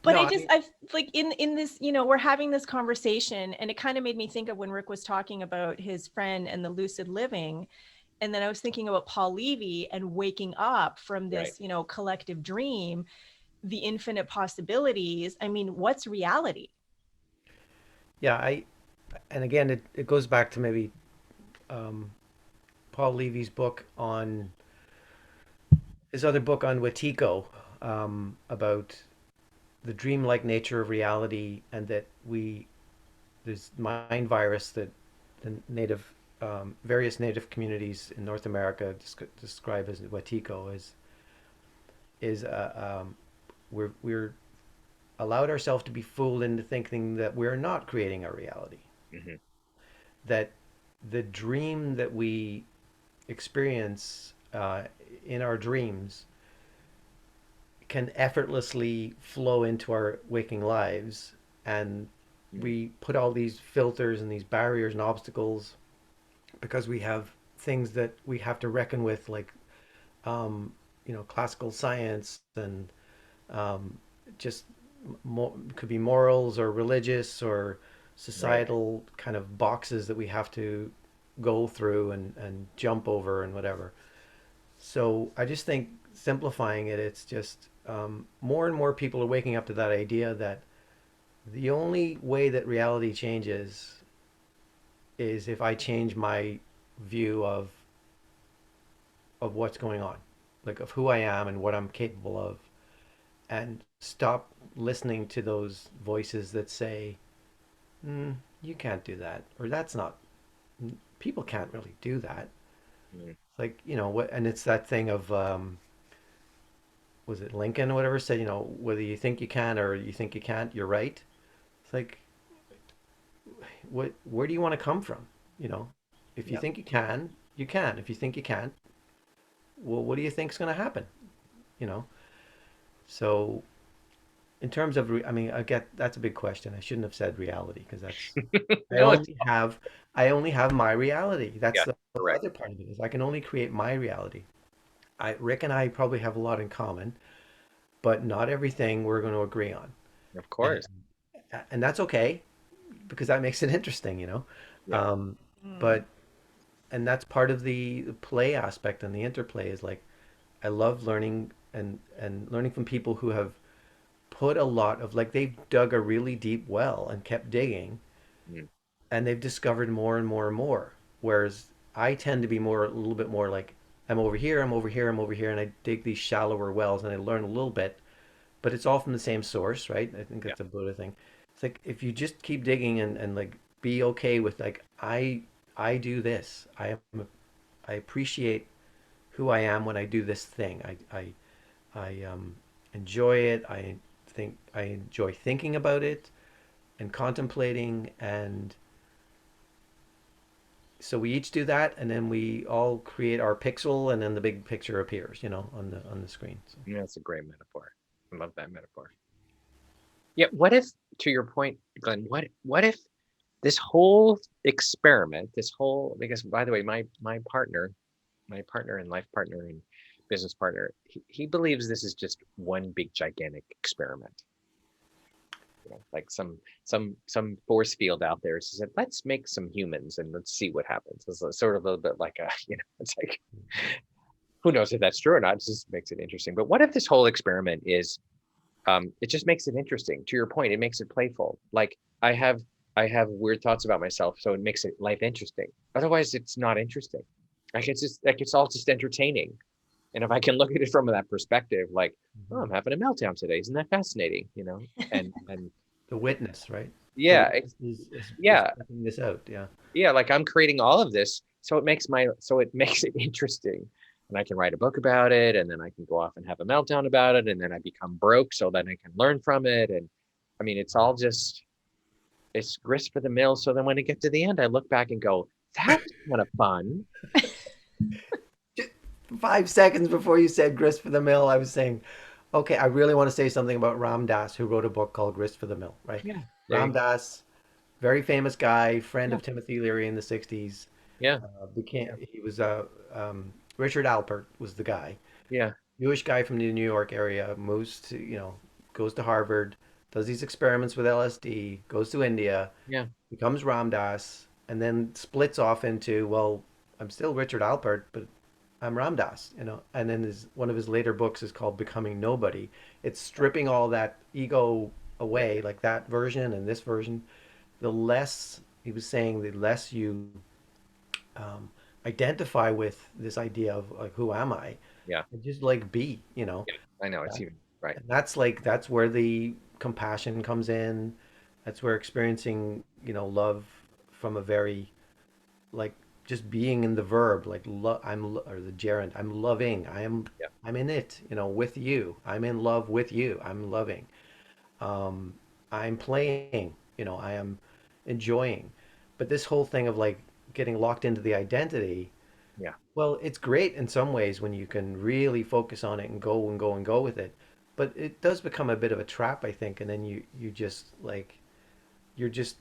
But no, I I just, mean, I like in this, we're having this conversation, and it kind of made me think of when Rick was talking about his friend and the lucid living. And then I was thinking about Paul Levy and waking up from Right. this, collective dream, the infinite possibilities. I mean, what's reality? yeah, and again, it goes back to maybe um, Paul Levy's book on his other book on Wetiko, about the dreamlike nature of reality, and that there's mind virus that the native various native communities in North America describe as Wetiko is we're allowed ourselves to be fooled into thinking that we're not creating our reality, Hmm. that the dream that we experience in our dreams can effortlessly flow into our waking lives, and Mm. we put all these filters and these barriers and obstacles because we have things that we have to reckon with, like classical science and um, just could be morals or religious or Right. societal kind of boxes that we have to go through and jump over and whatever. So I just think simplifying it, it's just more and more people are waking up to that idea that the only way that reality changes is if I change my view of what's going on, like of who I am and what I'm capable of, and stop listening to those voices that say, you can't do that, or that's not, people can't really do that. Mm. It's like, what, and it's that thing of, was it Lincoln or whatever said, whether you think you can or you think you can't, you're right. It's like, where do you want to come from? You know, if you Yeah. think you can, you can. If you think you can't, well, what do you think's going to happen? You know, so in terms of, I mean, I get that's a big question. I shouldn't have said reality because that's I No, it's only have I only have my reality. That's yeah, the correct. other part of it is I can only create my reality. Rick and I probably have a lot in common, but not everything we're going to agree on, Of and course. that's okay because that makes it interesting. Yeah. Um, Mm. but and that's part of the play aspect and the interplay is like I love learning and learning from people who have put a lot of like they've dug a really deep well and kept digging Mm. and they've discovered more and more and more. Whereas I tend to be more a little bit more like I'm over here, I'm over here, I'm over here, and I dig these shallower wells and I learn a little bit, but it's all from the same source, right? I think Yeah. that's a Buddha thing. It's like if you just keep digging and like be okay with like I do this. I appreciate who I am when I do this thing. I enjoy it. I think I enjoy thinking about it and contemplating, and so we each do that, and then we all create our pixel, and then the big picture appears, on the screen. So. Yeah, that's a great metaphor. I love that metaphor. Yeah, what if, to your point, Glenn, what if this whole experiment, this whole, because by the way, my partner and life partner and business partner, he believes this is just one big gigantic experiment. Like some force field out there said, let's make some humans and let's see what happens. It's sort of a little bit like it's like who knows if that's true or not. It just makes it interesting. But what if this whole experiment is it just makes it interesting. To your point, it makes it playful. Like I have weird thoughts about myself, so it makes it life interesting. Otherwise, it's not interesting. Like it's just like it's all just entertaining. And if I can look at it from that perspective, like, oh, Mhm. I'm having a meltdown today. Isn't that fascinating? And The witness, right? The yeah, witness is yeah, checking this out. Yeah. yeah. Like I'm creating all of this, so it makes it interesting. And I can write a book about it, and then I can go off and have a meltdown about it, and then I become broke, so then I can learn from it. And I mean, it's all just it's grist for the mill. So then when I get to the end, I look back and go, that was kind of fun. 5 seconds before you said grist for the mill, I was saying, okay, I really want to say something about Ram Dass, who wrote a book called Grist for the Mill, right? Yeah, there you Ram go. Dass, very famous guy, friend Yeah, of Timothy Leary in the 60s. yeah, Became yeah, he was Richard Alpert was the guy. yeah, Jewish guy from the New York area, moves to, goes to Harvard, does these experiments with LSD, goes to India, yeah, becomes Ram Dass, and then splits off into, well, I'm still Richard Alpert, but I'm Ram Dass. And then one of his later books is called Becoming Nobody. It's stripping all that ego yeah, away, like that version and this version. The less, he was saying, the less you um, identify with this idea of like, who am I? yeah. And just like be. Yeah. I know it's even right. And that's where the compassion comes in. That's where experiencing, love from a very like just being in the verb, like or the gerund. I'm loving. Yeah, I'm in it, with you. I'm in love with you. I'm loving. Um, I'm playing. I am enjoying. But this whole thing of like getting locked into the identity, yeah, well, it's great in some ways when you can really focus on it and go and go and go with it. but it does become a bit of a trap, I think. And then you just like you're just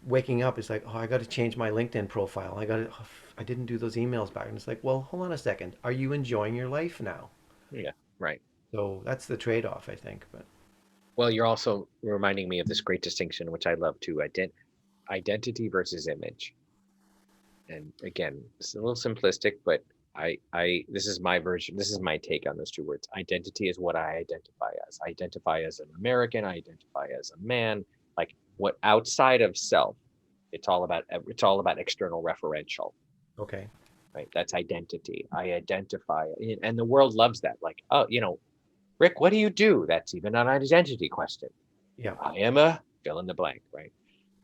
waking up. It's like, oh, I got to change my LinkedIn profile. I didn't do those emails back. And it's like, well, hold on a second. Are you enjoying your life now? Yeah, right. So that's the trade-off, I think. But Well, you're also reminding me of this great distinction, which I love too, identity versus image. And again, it's a little simplistic, but this is my version. This is my take on those two words. Identity is what I identify as. I identify as an American. I identify as a man. Like what outside of self, it's all about external referential, okay, right? That's identity. I identify, and the world loves that. Like, oh, Rick, what do you do? That's even an identity question. yeah, I am a fill in the blank, right?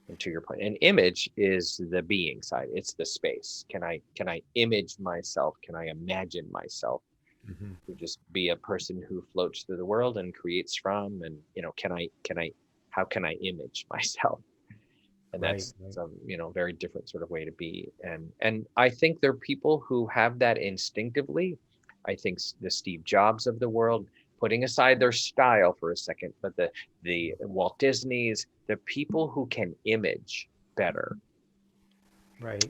And to your point, an image is the being side. It's the space. Can I image myself? Can I imagine myself hmm, to just be a person who floats through the world and creates from? And how can I image myself? And right, that's right, some very different sort of way to be. And I think there are people who have that instinctively. I think the Steve Jobs of the world, putting aside their style for a second, but the Walt Disneys, the people who can image better right.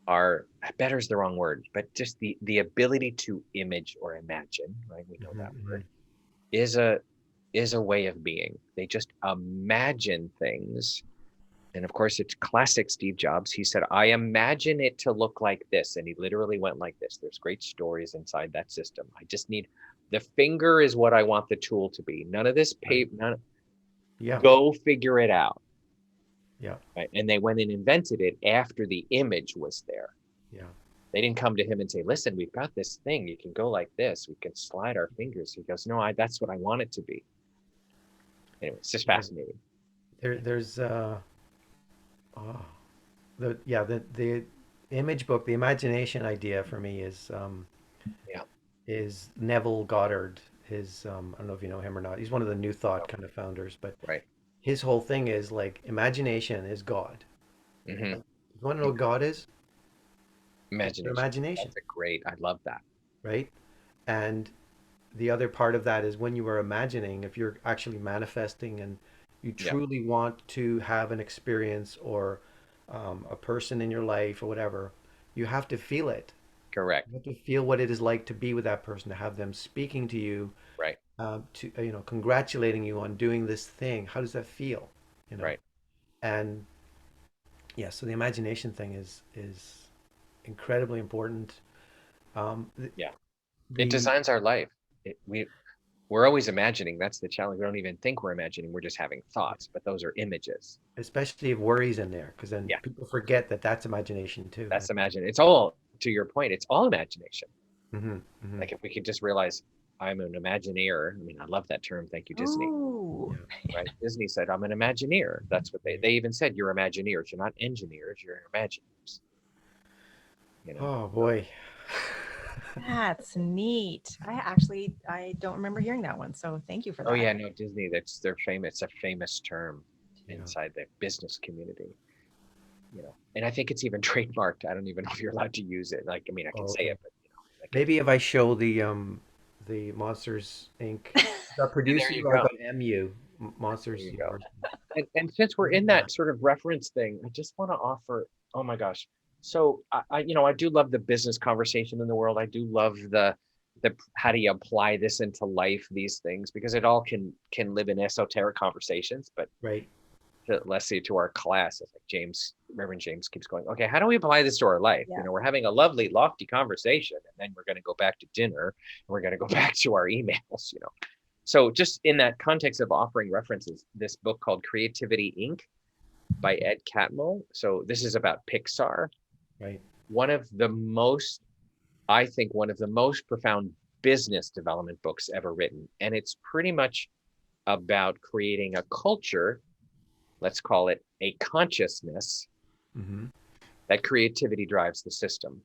are better is the wrong word, but just the ability to image or imagine, right? We know Hmm, that hmm. word is a way of being. They just imagine things. And of course, it's classic Steve Jobs. He said, I imagine it to look like this. And he literally went like this. There's great stories inside that system. I just need the finger is what I want the tool to be. None of this Right. paper, none, Yeah, go figure it out. yeah, Right. And they went and invented it after the image was there. yeah. They didn't come to him and say, listen, we've got this thing. You can go like this. We can slide our fingers. He goes, no, that's what I want it to be. Anyway, it's just Yeah. fascinating. There's oh, the image book, the imagination idea for me Yeah. is Neville Goddard. His I don't know if you know him or not. He's one of the New Thought Oh, kind of founders, but right. his whole thing is like imagination is God. Mm-hmm. Like, you want to know what God is? It's your Imagination. imagination, I love that. right? And the other part of that is when you are imagining, if you're actually manifesting and you Yeah. truly want to have an experience or a person in your life or whatever, you have to feel it. Correct. You have to feel what it is like to be with that person, to have them speaking to you, Right. to congratulating you on doing this thing. How does that feel? You know, Right. and yeah, so the imagination thing is incredibly important. Um, the, Yeah. It the designs our life. We're always imagining. That's the challenge. We don't even think we're imagining. We're just having thoughts, but those are images. especially if worries in there, because then Yeah. people forget that that's imagination too. That's imagine. It's all, to your point, it's all imagination. Hmm, hmm. Like if we could just realize I'm an Imagineer. I mean, I love that term. Thank you, Disney. Oh, Yeah, Right? Disney said, I'm an Imagineer. That's what they right. they even said, you're Imagineers. You're not engineers, you're Imagineers. Oh So boy. that's neat. I don't remember hearing that one. So thank you for oh that. yeah, no, Disney, they're famous, it's a famous term Yeah. inside the business community. And I think it's even trademarked. I don't even know if you're allowed to use it. Like, I mean, I can Oh, say okay. it, but like Maybe if I show the Monsters Inc. The there producer, you like go. on MU, There Monsters you go. University. And since we're in that sort of reference thing, I just want to offer, oh my gosh. So I do love the business conversation in the world. I do love the how do you apply this into life, these things, because it all can live in esoteric conversations, but Right. let's say to our class, it's like Reverend James keeps going, okay, how do we apply this to our life? Yeah. We're having a lovely, lofty conversation, and then we're going to go back to dinner, and we're going to go back to our emails. So just in that context of offering references, this book called Creativity Inc. by Ed Catmull. So this is about Pixar. Right. One of the most, I think, one of the most profound business development books ever written. And it's pretty much about creating a culture, let's call it a consciousness, Mm-hmm. that creativity drives the system.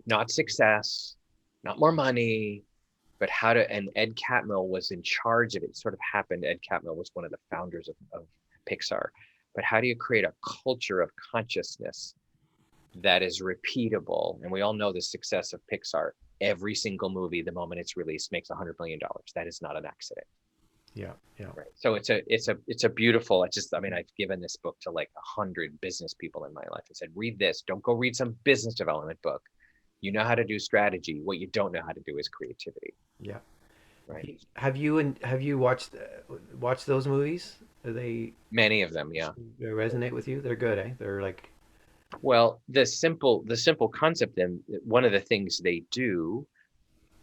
Not success, not more money, but how to, and Ed Catmull was in charge of it. It sort of happened. Ed Catmull was one of the founders of Pixar. But how do you create a culture of consciousness that is repeatable? And we all know the success of Pixar. every single movie, the moment it's released, makes $100 million. That is not an accident. Yeah. Yeah. Right. So it's a beautiful, I mean, I've given this book to like 100 business people in my life. I said, read this. Don't go read some business development book. You know how to do strategy. What you don't know how to do is creativity. Yeah. Right. Have you watched those movies? Do Many of them, yeah. they resonate with you? They're good, eh? They're like, Well, the simple concept, and one of the things they do,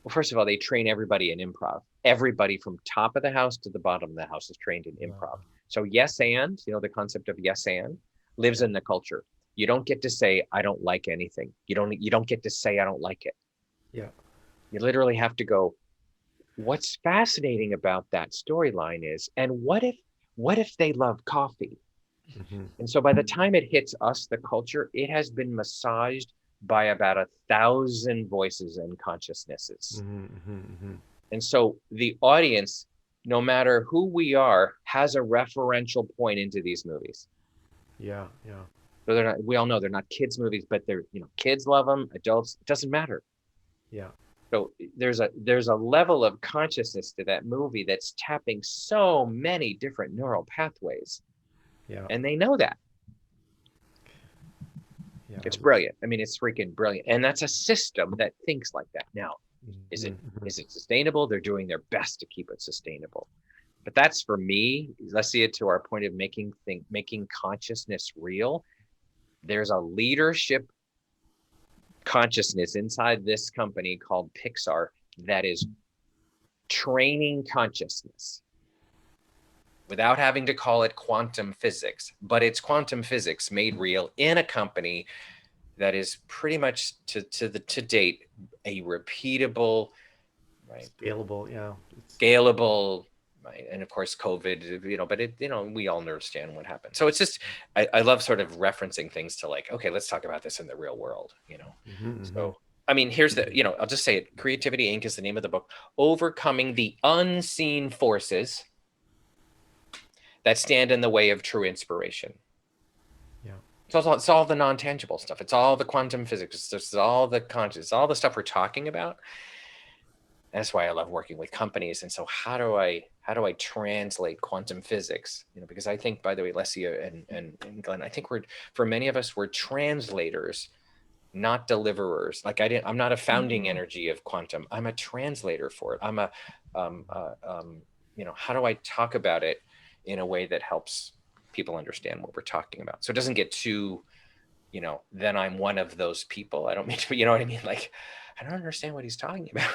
well, first of all, they train everybody in improv. Everybody from top of the house to the bottom of the house is trained in improv. So yes and, the concept of yes and lives yeah, in the culture. You don't get to say I don't like anything. You don't get to say I don't like it. yeah, You literally have to go, what's fascinating about that storyline is, and what if they love coffee? hmm, And so by the time it hits us, the culture, it has been massaged by about 1,000 voices and consciousnesses. hmm, hmm, hmm, And so the audience, no matter who we are, has a referential point into these movies. yeah, yeah, So they're not, we all know they're not kids' movies, but they're, kids love them, adults, it doesn't matter. yeah, So there's a level of consciousness to that movie that's tapping so many different neural pathways. yeah, And they know that. yeah. It's brilliant. I mean, it's freaking brilliant. And that's a system that thinks like that. Now, is it Mm-hmm. is it sustainable? They're doing their best to keep it sustainable. But that's, for me, let's see it to our point of making consciousness real. There's a leadership consciousness inside this company called Pixar that is training consciousness without having to call it quantum physics, but it's quantum physics made real in a company that is pretty much to date a repeatable, right, Scalable, yeah. scalable, right, and of course COVID, but we all understand what happened. So it's just, I love sort of referencing things to, like, okay, let's talk about this in the real world. Mm-hmm, hmm. So I mean, here's I'll just say it. Creativity Inc. is the name of the book. Overcoming the unseen forces that stand in the way of true inspiration. Yeah, It's all the non-tangible stuff. It's all the quantum physics. It's all the conscious, all the stuff we're talking about. That's why I love working with companies. And so how do I translate quantum physics? Because I think, by the way, Lesia and Glenn, I think for many of us, we're translators, not deliverers. Like I'm not a founding Mhm. energy of quantum. I'm a translator for it. I'm how do I talk about it in a way that helps people understand what we're talking about? So it doesn't get too, then I'm one of those people. I don't mean to, you know what I mean? Like, I don't understand what he's talking about.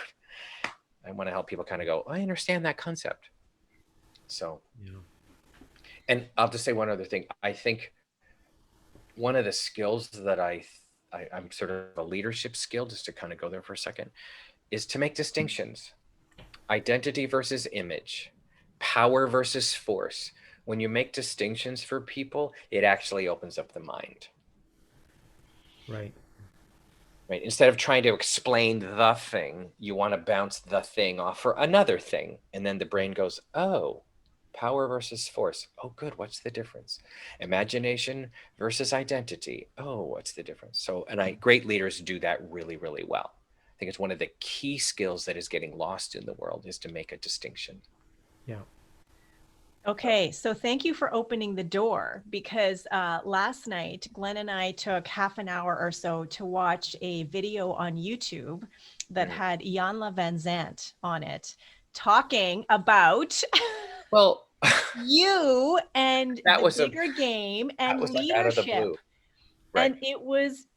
I want to help people kind of go, I understand that concept. So, yeah, and I'll just say one other thing. I think one of the skills that I'm sort of a leadership skill, just to kind of go there for a second, is to make distinctions. Identity versus image, power versus force. When you make distinctions for people, it actually opens up the mind. right. Right? Instead of trying to explain the thing, you want to bounce the thing off for another thing. And then the brain goes, oh, power versus force. Oh, good. What's the difference? Imagination versus identity. Oh, what's the difference? So, great leaders do that really, really well. I think it's one of the key skills that is getting lost in the world, is to make a distinction. Yeah, So, Okay, so thank you for opening the door, because last night Glenn and I took half an hour or so to watch a video on YouTube that mhm. had Ian Van Zant on it, talking about Well, you and that the was bigger game and like out of the leadership. blue. Right. And it was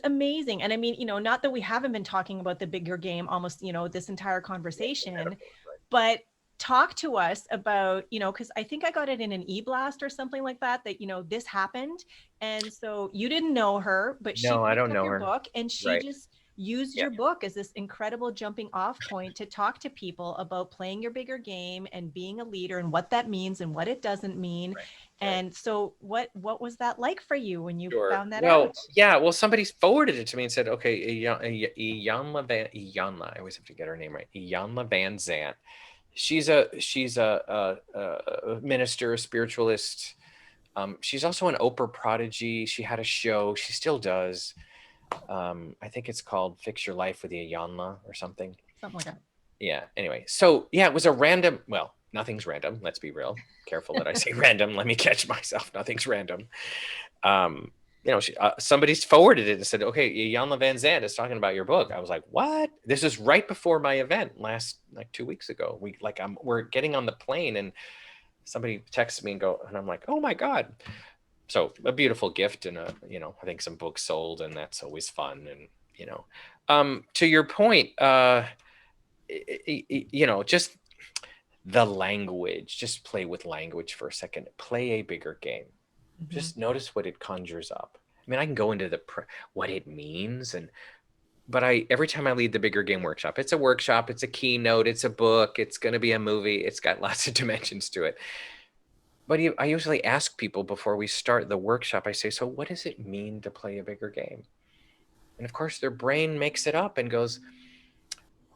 amazing. And I mean, not that we haven't been talking about the bigger game almost, this entire Yeah, conversation, metaphors, right. but talk to us about, because I think I got it in an e-blast or something like that, this happened. And so you didn't know her, but she No, I picked don't up know your her. book and she Right. just used Yeah. your book as this incredible jumping off point to talk to people about playing your bigger game and being a leader and what that means and what it doesn't mean. Right. Right. And so what was that like for you when you Sure. found that Well, out? yeah. Well, somebody forwarded it to me and said, okay, Iyanla, I always have to get her name right. Iyanla Van Zant. She's a minister, a spiritualist. She's also an Oprah prodigy. She had a show. She still does. I think it's called Fix Your Life with Iyanla or something. Something like that. Yeah. Anyway, so yeah, it was a random. Well, nothing's random. Let's be real. Careful that I say random. Let me catch myself. Nothing's random. Somebody's forwarded it and said, "Okay, Jan Van Zandt is talking about your book." I was like, "What?" This is right before my event last, like 2 weeks ago. We're getting on the plane, and somebody texts me and I'm like, "Oh my God!" So a beautiful gift, and I think some books sold, and that's always fun. And to your point, just the language. Just play with language for a second. Play a bigger game. Just notice what it conjures up. I mean, I can go into what it means, but every time I lead the bigger game workshop, it's a workshop, it's a keynote, it's a book, it's going to be a movie, it's got lots of dimensions to it. But I usually ask people before we start the workshop, I say, so what does it mean to play a bigger game? And of course, their brain makes it up and goes,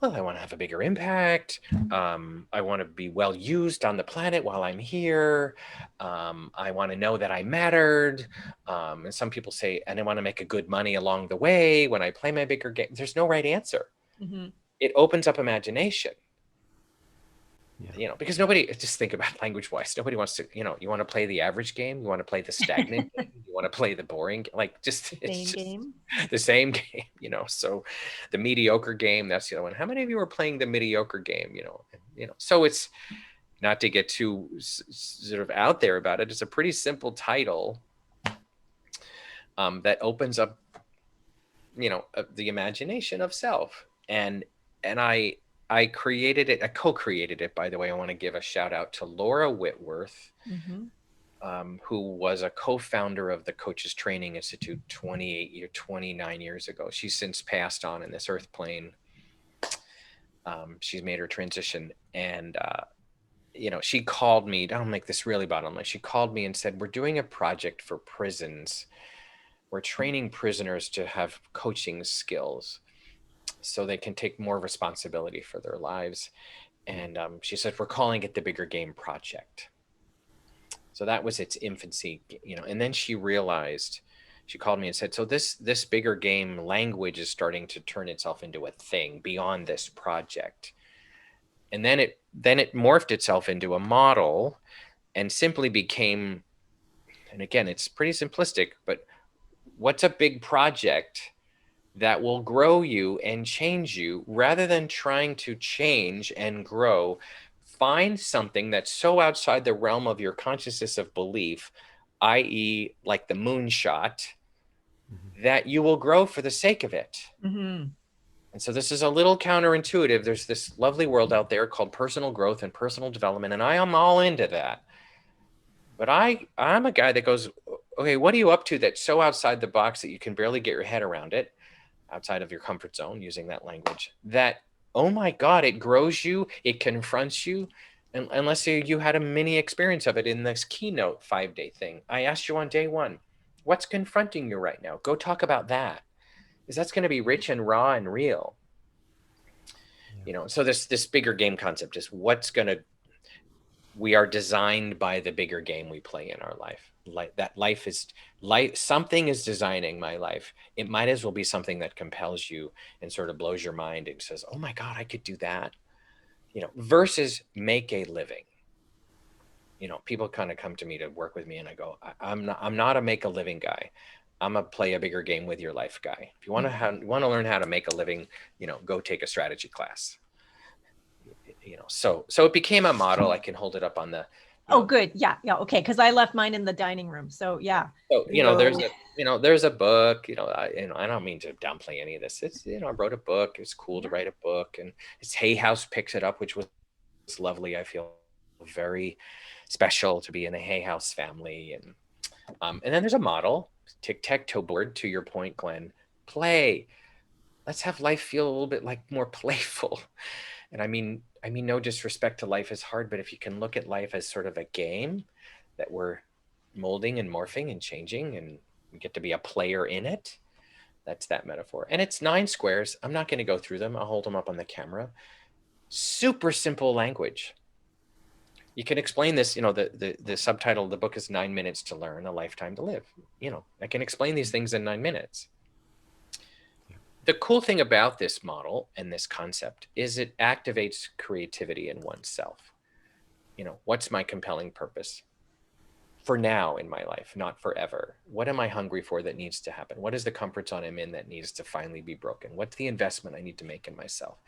well, I want to have a bigger impact. I want to be well used on the planet while I'm here. I want to know that I mattered. And some people say, and I want to make a good money along the way when I play my bigger game. There's no right answer. It opens up imagination. Because nobody, just think about language wise, nobody wants to, you want to play the average game, you want to play the stagnant game, you want to play the boring, Game. the same game, so the mediocre game, that's the other one. How many of you are playing the mediocre game? So it's not to get too sort of out there about it. It's a pretty simple title that opens up, the imagination of self. And I created it. I co-created it, by the way. I want to give a shout out to Laura Whitworth, who was a co-founder of the Coaches Training Institute 29 years ago. She's since passed on in this earth plane. She's made her transition. And, she called me. I'll make this really bottom line. She called me and said, we're doing a project for prisons. We're training prisoners to have coaching skills so they can take more responsibility for their lives. And she said, we're calling it the Bigger Game Project. So that was its infancy, and then she realized, she called me and said, so this bigger game language is starting to turn itself into a thing beyond this project. And then it morphed itself into a model and simply became, and again, it's pretty simplistic, but what's a big project that will grow you and change you rather than trying to change and grow? Find something that's so outside the realm of your consciousness of belief, i.e., like the moonshot, that you will grow for the sake of it. And so this is a little counterintuitive. There's this lovely world out there called personal growth and personal development, and I am all into that. But I'm a guy that goes, okay, what are you up to that's so outside the box that you can barely get your head around it, outside of your comfort zone, using that language, that, oh my God, it grows you, it confronts you. And unless you had a mini experience of it in this keynote 5-day thing. I asked you on day one, what's confronting you right now? Go talk about that. Because that's going to be rich and raw and real. So this bigger game concept is we are designed by the bigger game we play in our life. Something is designing my life. It might as well be something that compels you and sort of blows your mind and says, oh my God, I could do that, versus make a living. People kind of come to me to work with me and I go, I'm not a make a living guy. I'm a play a bigger game with your life guy. If you want to learn how to make a living, go take a strategy class. So it became a model. I can hold it up on the. Oh, good. Yeah. Okay. Because I left mine in the dining room. So yeah. So there's a book. I don't mean to downplay any of this. It's I wrote a book. It's cool to write a book, and it's Hay House picks it up, which was lovely. I feel very special to be in the Hay House family, and then there's a model, tic-tac-toe board. To your point, Glenn, play. Let's have life feel a little bit like more playful. And I mean, no disrespect to life is hard, but if you can look at life as sort of a game that we're molding and morphing and changing, and we get to be a player in it, that's that metaphor. And it's 9 squares. I'm not going to go through them. I'll hold them up on the camera. Super simple language. You can explain this, the subtitle of the book is 9 minutes to learn, a lifetime to live. I can explain these things in 9 minutes. The cool thing about this model and this concept is it activates creativity in oneself. What's my compelling purpose for now in my life, not forever? What am I hungry for that needs to happen? What is the comfort zone I'm in that needs to finally be broken? What's the investment I need to make in myself?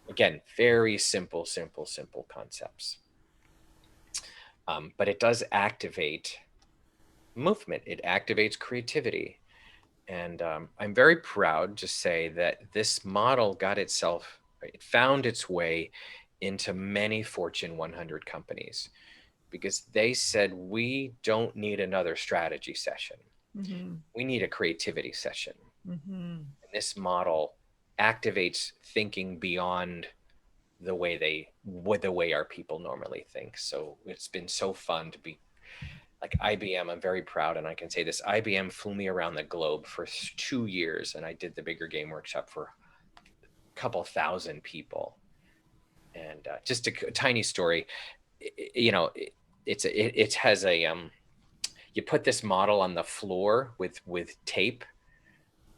Again, very simple, simple, simple concepts. But it does activate movement. It activates creativity. And I'm very proud to say that this model it found its way into many Fortune 100 companies because they said, we don't need another strategy session. Mm-hmm. We need a creativity session. Mm-hmm. And this model activates thinking beyond the way our people normally think. So it's been so fun to be like IBM. I'm very proud, and I can say this: IBM flew me around the globe for 2 years, and I did the bigger game workshop for a couple thousand people. And just a tiny story, it has a you put this model on the floor with tape.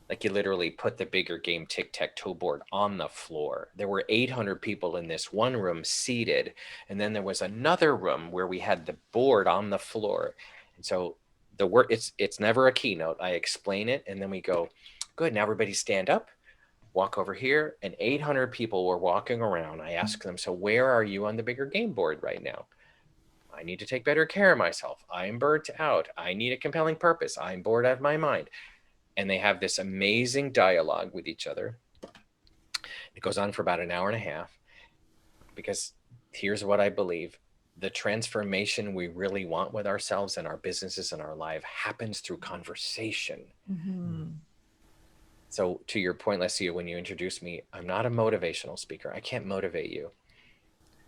Like, you literally put the bigger game tic-tac-toe board on the floor. There were 800 people in this one room seated, and then there was another room where we had the board on the floor. And so the work, it's never a keynote. I explain it, and then we go, good, now everybody stand up, walk over here, and 800 people were walking around. I ask them, so where are you on the bigger game board right now? I need to take better care of myself. I am burnt out. I need a compelling purpose. I'm bored out of my mind. And they have this amazing dialogue with each other. It goes on for about an hour and a half, because here's what I believe: the transformation we really want with ourselves and our businesses and our life happens through conversation. Mm-hmm. So to your point, Leslie, when you introduced me, I'm not a motivational speaker. I can't motivate you.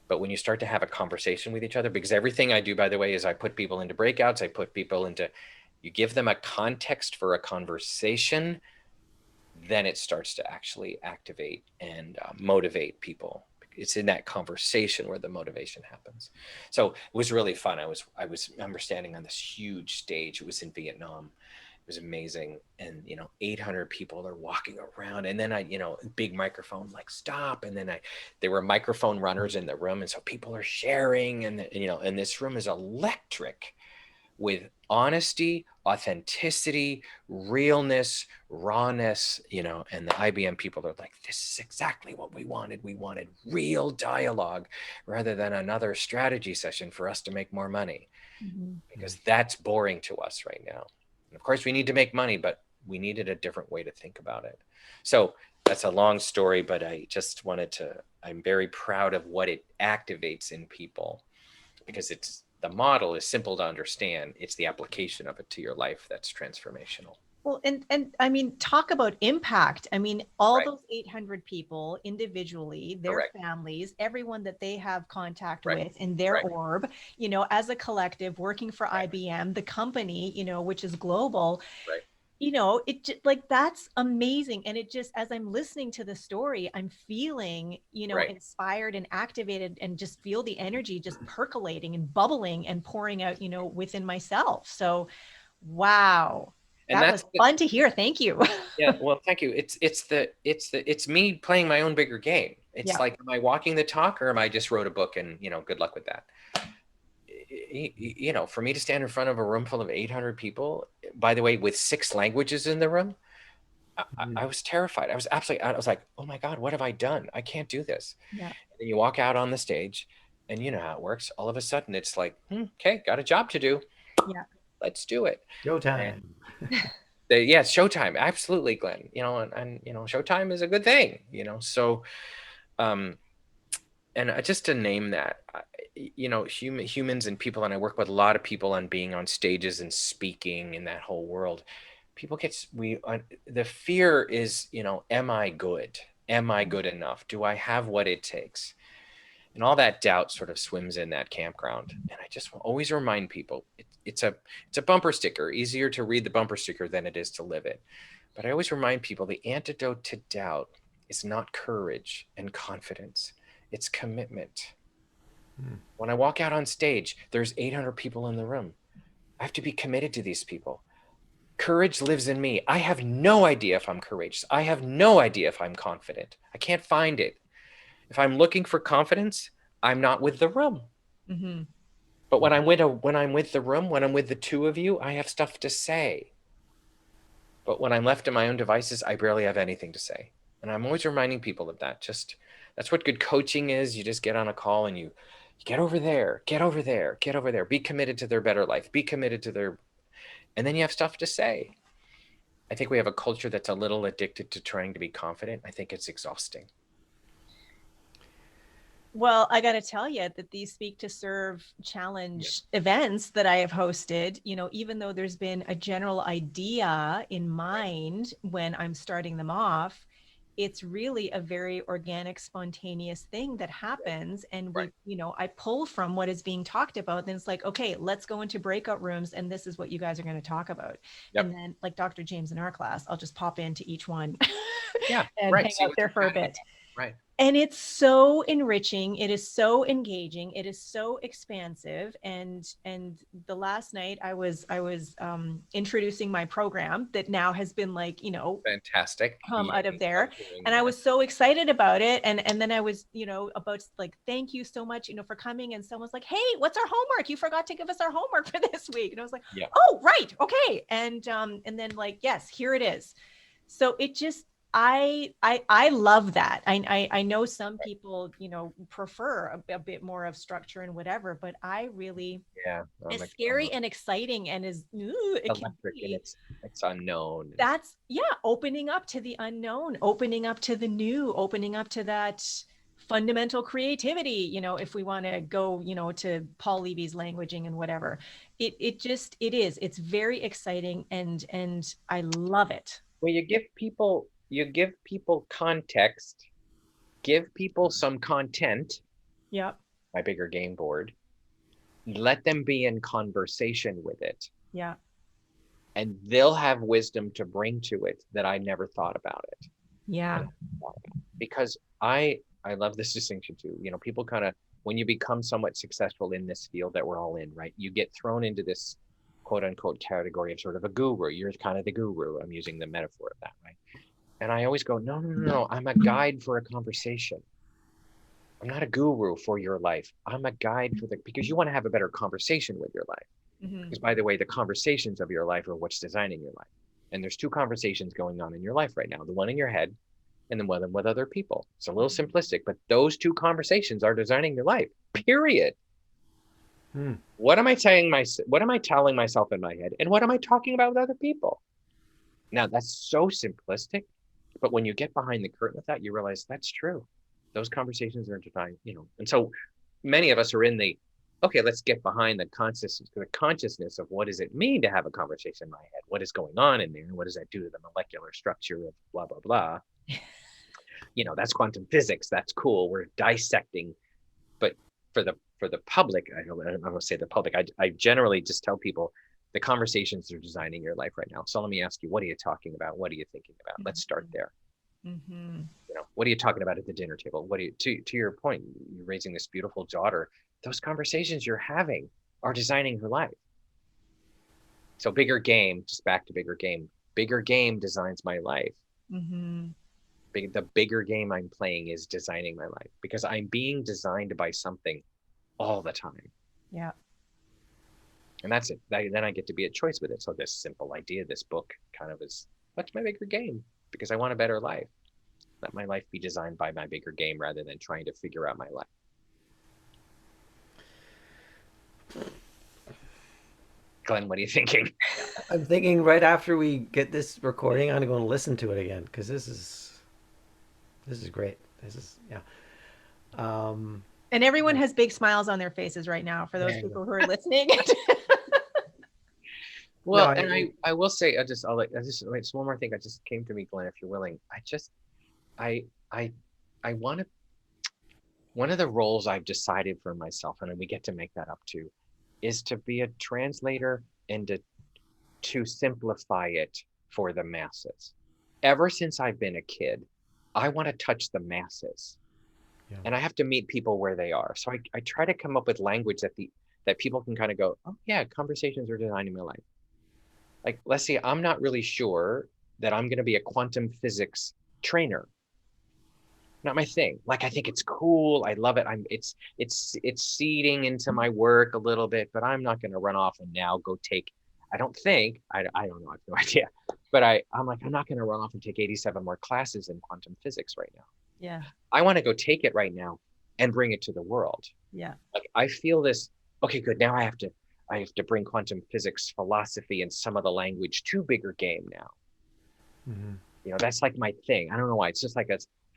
But when you start to have a conversation with each other, because everything I do, by the way, is I put people into breakouts, you give them a context for a conversation, then it starts to actually activate and motivate people. It's in that conversation where the motivation happens. So it was really fun. I remember standing on this huge stage. It was in Vietnam. It was amazing. And 800 people are walking around, and then big microphone, like, stop. And then there were microphone runners in the room, and so people are sharing, and this room is electric with honesty, authenticity, realness, rawness, and the IBM people are like, this is exactly what we wanted. We wanted real dialogue rather than another strategy session for us to make more money, Mm-hmm. because that's boring to us right now. And of course, we need to make money, but we needed a different way to think about it. So that's a long story, but I'm very proud of what it activates in people, because the model is simple to understand. It's the application of it to your life that's transformational. Well, and I mean, talk about impact. I mean, all Right. those 800 people individually, their Correct. families, everyone that they have contact Right. with in their Right. orb, as a collective working for Right. IBM, the company, which is global, Right. like, that's amazing. And it just, as I'm listening to the story, I'm feeling, Right. inspired and activated, and just feel the energy just percolating and bubbling and pouring out, within myself. So, wow. And That that's was fun to hear. Thank you. yeah. Well, thank you. It's me playing my own bigger game. It's Yeah. like, am I walking the talk, or am I just wrote a book and good luck with that? For me to stand in front of a room full of 800 people, by the way, with 6 languages in the room, I was terrified. I was like, oh my God, what have I done? I can't do this. Yeah. And then you walk out on the stage, and you know how it works. All of a sudden, it's like, okay, got a job to do. Yeah. Let's do it. Go And time. yeah, it's showtime. Absolutely, Glenn. And showtime is a good thing. So, um, and just to name that, humans and people, and I work with a lot of people on being on stages and speaking in that whole world. People the fear is, am I good? Am I good enough? Do I have what it takes? And all that doubt sort of swims in that campground. And I just always remind people, it's a bumper sticker. Easier to read the bumper sticker than it is to live it. But I always remind people, the antidote to doubt is not courage and confidence. It's commitment. When I walk out on stage, there's 800 people in the room. I have to be committed to these people. Courage lives in me. I have no idea if I'm courageous. I have no idea if I'm confident. I can't find it. If I'm looking for confidence, I'm not with the room. Mm-hmm. But when I'm with the room, when I'm with the two of you, I have stuff to say. But when I'm left to my own devices, I barely have anything to say. And I'm always reminding people of that. Just that's what good coaching is. You just get on a call and you get over there, get over there, get over there. Be committed to their better life. Be committed to their, and then you have stuff to say. I think we have a culture that's a little addicted to trying to be confident. I think it's exhausting. Well, I got to tell you that these Speak to Serve challenge events that I have hosted, even though there's been a general idea in mind when I'm starting them off, it's really a very organic, spontaneous thing that happens. And Right. I pull from what is being talked about. Then it's like, okay, let's go into breakout rooms. And this is what you guys are going to talk about. Yep. And then, like Dr. James in our class, I'll just pop into each one Yeah. and Right. hang See out what there you're for a having. bit. Right. And it's so enriching, it is so engaging, it is so expansive. And the last night I was introducing my program that now has been like, Fantastic. come out of Yay. there. Love hearing And I that. was so excited about it. And then I was, about to, like, thank you so much, for coming. And someone's like, hey, what's our homework? You forgot to give us our homework for this week. And I was like, Yeah. oh, right, okay. And then, like, yes, here it is. So it just, I love that. I know some people, prefer a bit more of structure and whatever, but I really, Yeah. as I'm scary and exciting and as it can electric and be, it's unknown. that's, yeah, opening up to the unknown, opening up to the new, opening up to that fundamental creativity, if we want to go, to Paul Levy's languaging and whatever. It's very exciting, and I love it. Well, you give people context, give people some content, Yep. my bigger game board, let them be in conversation with it, Yeah. and they'll have wisdom to bring to it that I never thought about it. I Yeah. never thought about it. Because I love this distinction too. People kind of, when you become somewhat successful in this field that we're all in, right? You get thrown into this quote unquote category of sort of a guru. You're kind of the guru. I'm using the metaphor of that, right? And I always go, no, no, no, no. I'm a guide for a conversation. I'm not a guru for your life. I'm a guide because you want to have a better conversation with your life. Mm-hmm. Because by the way, the conversations of your life are what's designing your life. And there's two conversations going on in your life right now, the one in your head and then one with other people. It's a little simplistic, but those two conversations are designing your life, period. Hmm. What am I telling myself in my head? And what am I talking about with other people? Now that's so simplistic, but when you get behind the curtain with that, you realize that's true. Those conversations are defined, and so many of us are in the, okay, let's get behind the consciousness of what does it mean to have a conversation in my head? What is going on in there? What does that do to the molecular structure of blah, blah, blah? That's quantum physics. That's cool. We're dissecting, but for the public, I don't say the public. I generally just tell people the conversations are designing your life right now. So let me ask you, what are you talking about? What are you thinking about? Let's start there. Mm-hmm. What are you talking about at the dinner table? What do you, to your point, you're raising this beautiful daughter. Those conversations you're having are designing her life. So bigger game, just back to bigger game. Bigger game designs my life. Mm-hmm. The bigger game I'm playing is designing my life because I'm being designed by something all the time. Yeah. And that's it. Then I get to be at choice with it. So this simple idea, this book kind of is, what's my bigger game? Because I want a better life. Let my life be designed by my bigger game rather than trying to figure out my life. Glenn, what are you thinking? I'm thinking right after we get this recording, I'm going to listen to it again because this is great. This is yeah. Um, And everyone has big smiles on their faces right now for those yeah. people who are listening. No, Well, and I will say, it's one more thing that just came to me, Glenn, if you're willing. I I want to, one of the roles I've decided for myself, and we get to make that up too, is to be a translator and to simplify it for the masses. Ever since I've been a kid, I want to touch the masses. yeah. And I have to meet people where they are. So I try to come up with language that people can kind of go, oh yeah, conversations are designing my life. Like, let's see, I'm not really sure that I'm going to be a quantum physics trainer. Not my thing. Like, I think it's cool. I love it. It's seeding into my work a little bit, but I'm not going to run off and now go take. I don't think. I don't know. I have no idea. But I'm like, I'm not going to run off and take 87 more classes in quantum physics right now. Yeah. I want to go take it right now and bring it to the world. Yeah. Like, I feel this. Okay, good. Now I have to bring quantum physics philosophy and some of the language to bigger game now. Hmm. That's like my thing. I don't know why. It's just like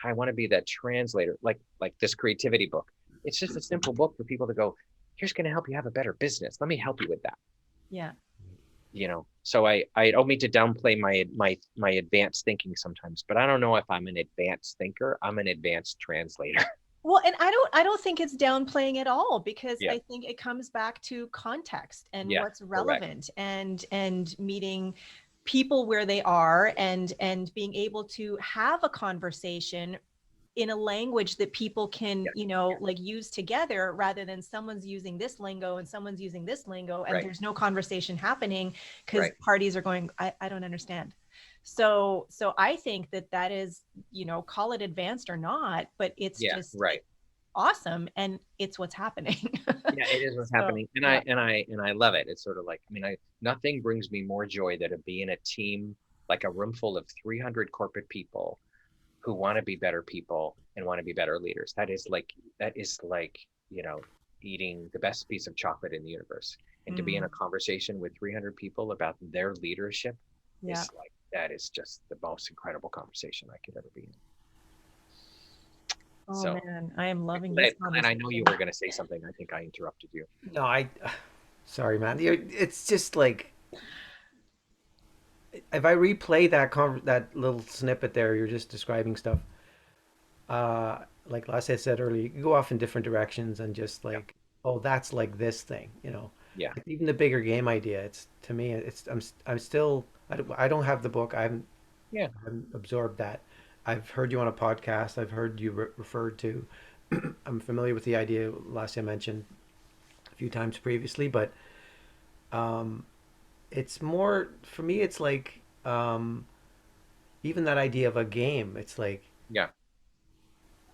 I want to be that translator, like this creativity book. It's just a simple book for people to go, here's going to help you have a better business. Let me help you with that. Yeah. So I don't mean to downplay my advanced thinking sometimes, but I don't know if I'm an advanced thinker. I'm an advanced translator. Well, and I don't think it's downplaying at all, because Yeah. I think it comes back to context and Yeah. what's Correct. relevant, and meeting people where they are, and being able to have a conversation in a language that people can, Yeah. like, use together, rather than someone's using this lingo and someone's using this lingo, and Right. there's no conversation happening because Right. parties are going, I don't understand. So I think that is, call it advanced or not, but it's Yeah. just Right. awesome, and it's what's happening. Yeah, it is what's So happening. And yeah. I love it. It's sort of like, I mean, nothing brings me more joy than to be in a team, like a room full of 300 corporate people who want to be better people and want to be better leaders. That is like, you know, eating the best piece of chocolate in the universe. And to be in Mm, a conversation with 300 people about their leadership yeah. is like, that is just the most incredible conversation I could ever be in. Oh So, man, I am loving this Glenn, I know you conversation. were going to say something. I think I interrupted you. No, sorry, man. It's just like if I replay that little snippet there, you're just describing stuff. Like last I said earlier, you can go off in different directions and just Yeah. like, oh, that's like this thing. Yeah. Like even the bigger game idea. It's to me, I'm still I don't have the book. Yeah. I haven't absorbed that. I've heard you on a podcast. I've heard you referred to. I'm familiar with the idea last I mentioned a few times previously, but um, it's more for me. It's like even that idea of a game. It's like, Yeah.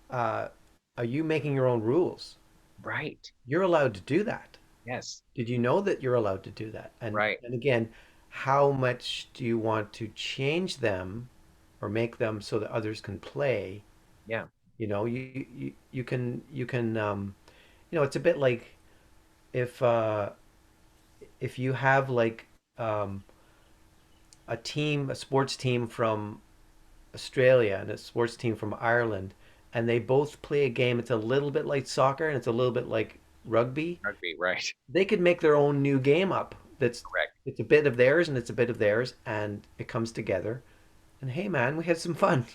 uh, are you making your own rules? Right. You're allowed to do that. Yes. Did you know that you're allowed to do that? And Right. and again, how much do you want to change them or make them so that others can play? Yeah. You can it's a bit like if if you have like um, a sports team from Australia and a sports team from Ireland, and they both play a game. It's a little bit like soccer and it's a little bit like rugby. Rugby. Right. They could make their own new game up. That's Correct. It's a bit of theirs and it's a bit of theirs, and it comes together. And hey, man, we had some fun.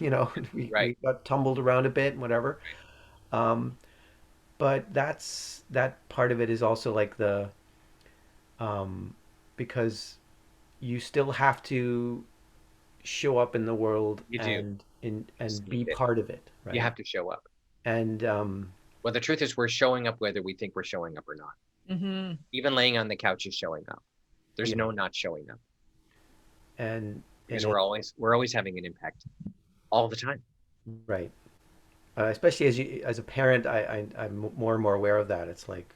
We Right. got tumbled around a bit and whatever. Um, but that part of it is also like um, because you still have to show up in the world You do. and Just need be it. part of it, You right? have to show up. And Well, the truth is, we're showing up whether we think we're showing up or not. Hmm. Even laying on the couch is showing up. There's yeah, no not showing up and because it we're always having an impact all the time. right. Especially as a parent, I'm more and more aware of that. It's like,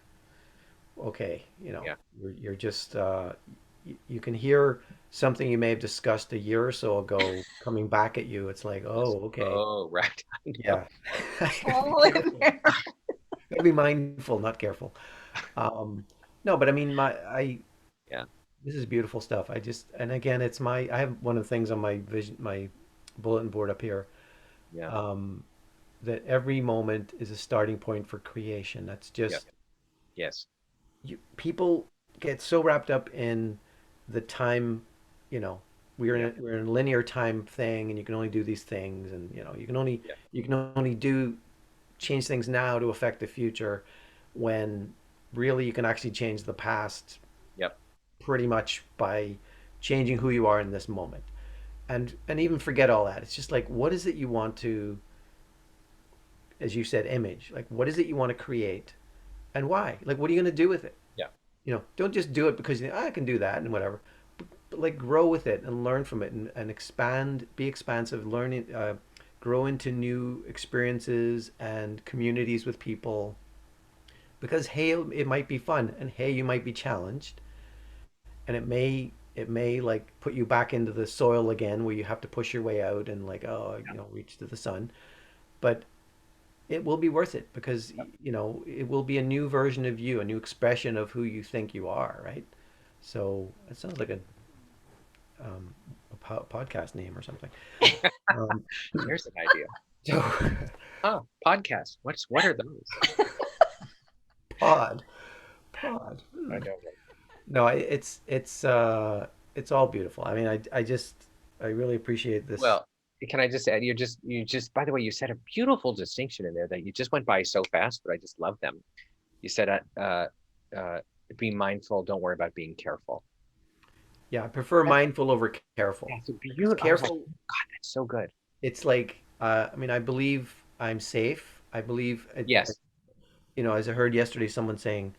okay, Yeah. you're just you can hear something you may have discussed a year or so ago coming back at you. It's like, Yes. oh, okay, Oh, right. I know. yeah. I gotta be All in careful. there. Gotta be mindful, not careful. No, but I mean, I Yeah. this is beautiful stuff. And again, I have one of the things on my bulletin board up here, Yeah. um, that every moment is a starting point for creation. That's Yeah. just Yes. people get so wrapped up in the time, you know, Yeah. we're in a linear time thing, and you can only do these things, and Yeah. you can only do change things now to affect the future, when really you can actually change the past Yep. pretty much by changing who you are in this moment. And even forget all that. It's just like, what is it you want to, as you said, image? Like, what is it you want to create, and why? Like, what are you going to do with it? Yeah. Don't just do it because you think, "Oh, I can do that and whatever." like grow with it and learn from it and expand, be expansive, learning, grow into new experiences and communities with people. Because hey, it might be fun, and hey, you might be challenged, and it may like put you back into the soil again, where you have to push your way out and like, oh, reach to the sun. But it will be worth it because it will be a new version of you, a new expression of who you think you are, right? So it sounds like um, a podcast name or something. Um, There's an idea. so Oh, podcast. What are those? pod, pod. I don't know. No, it's all beautiful. I mean, I really appreciate this. Well, can I just add, you just, by the way, you said a beautiful distinction in there that you just went by so fast, but I just love them. You said, uh, be mindful, don't worry about being careful. Yeah, I prefer That's, mindful over careful that's a because beautiful, I was like, careful, God, that's so good. it's like, I mean, I believe I'm safe. I believe, Yes, as I heard yesterday, someone saying,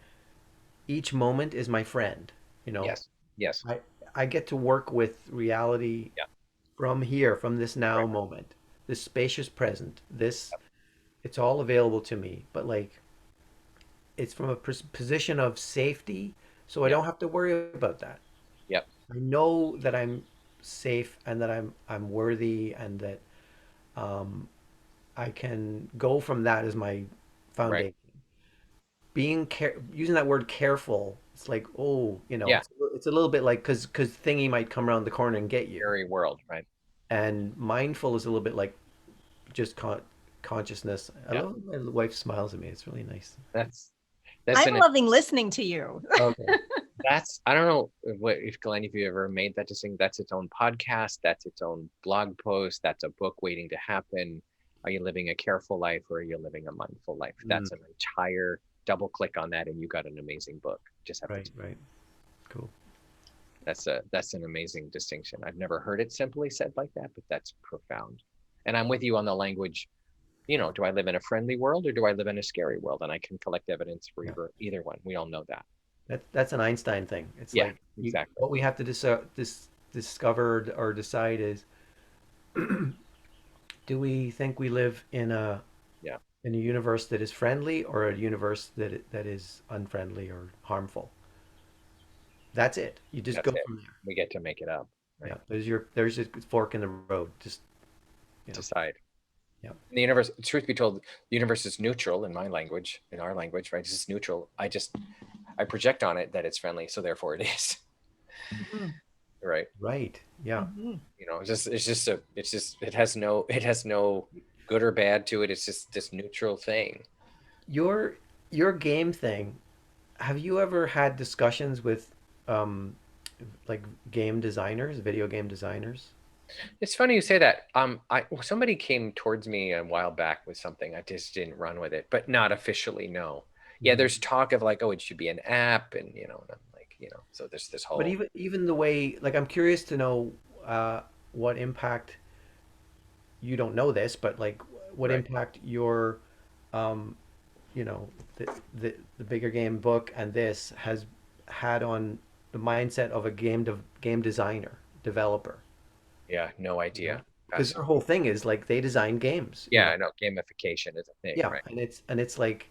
each moment is my friend. You know, yes, yes. I I get to work with reality Yeah, from here, from this now right. moment, this spacious present. It's all available to me, but like it's from a position of safety, so I Yep, don't have to worry about that. yep, I know that I'm safe and that I'm worthy and that um, I can go from that as my right. foundation. Using that word careful, it's like, oh, Yeah, it's a little bit like because thingy might come around the corner and get you. scary world, right? And mindful is a little bit like just consciousness. I Yeah, love when my wife smiles at me. It's really nice. that's that's I'm an loving listening to you. Okay. that's I don't know what if Glenn, if you ever made that distinction, that's its own podcast, that's its own blog post, that's a book waiting to happen. Are you living a careful life or are you living a mindful life? Mm, That's an entire double click on that and you got an amazing book. Just have to right, right. Cool. that's an amazing distinction. I've never heard it simply said like that, but that's profound. And I'm with you on the language. Do I live in a friendly world or do I live in a scary world? And I can collect evidence for Yeah. either one. We all know that. That's an Einstein thing. It's Yeah, like exactly. what we have to discover or decide is, do we think we live Yeah, in a universe that is friendly or a universe that is unfriendly or harmful? That's it. You just that's go it. from there. We get to make it up, Yeah. right? There's a fork in the road. Just you know. Decide. Yeah. The universe, truth be told, the universe is neutral in my language, in our language, right? It's just neutral. I project on it that it's friendly, so therefore it is, Mhm, right? Right. Yeah. mhm. It has no good or bad to it. It's just this neutral thing. Your your game thing. Have you ever had discussions with um like game designers, video game designers? It's funny you say that. Somebody came towards me a while back with something. I just didn't run with it, but not officially. No. Yeah, Mhm. there's talk of like, oh, it should be an app, and and I'm like, so there's this But whole even the way, like, I'm curious to know what impact, you don't know this, but like what right. impact your um you know the the bigger game book and this has had on the mindset of a game designer, developer. Yeah, no You know, idea. because their whole Fascinating. thing is like they design games, Yeah, I know gamification is a thing, yeah, right? and it's like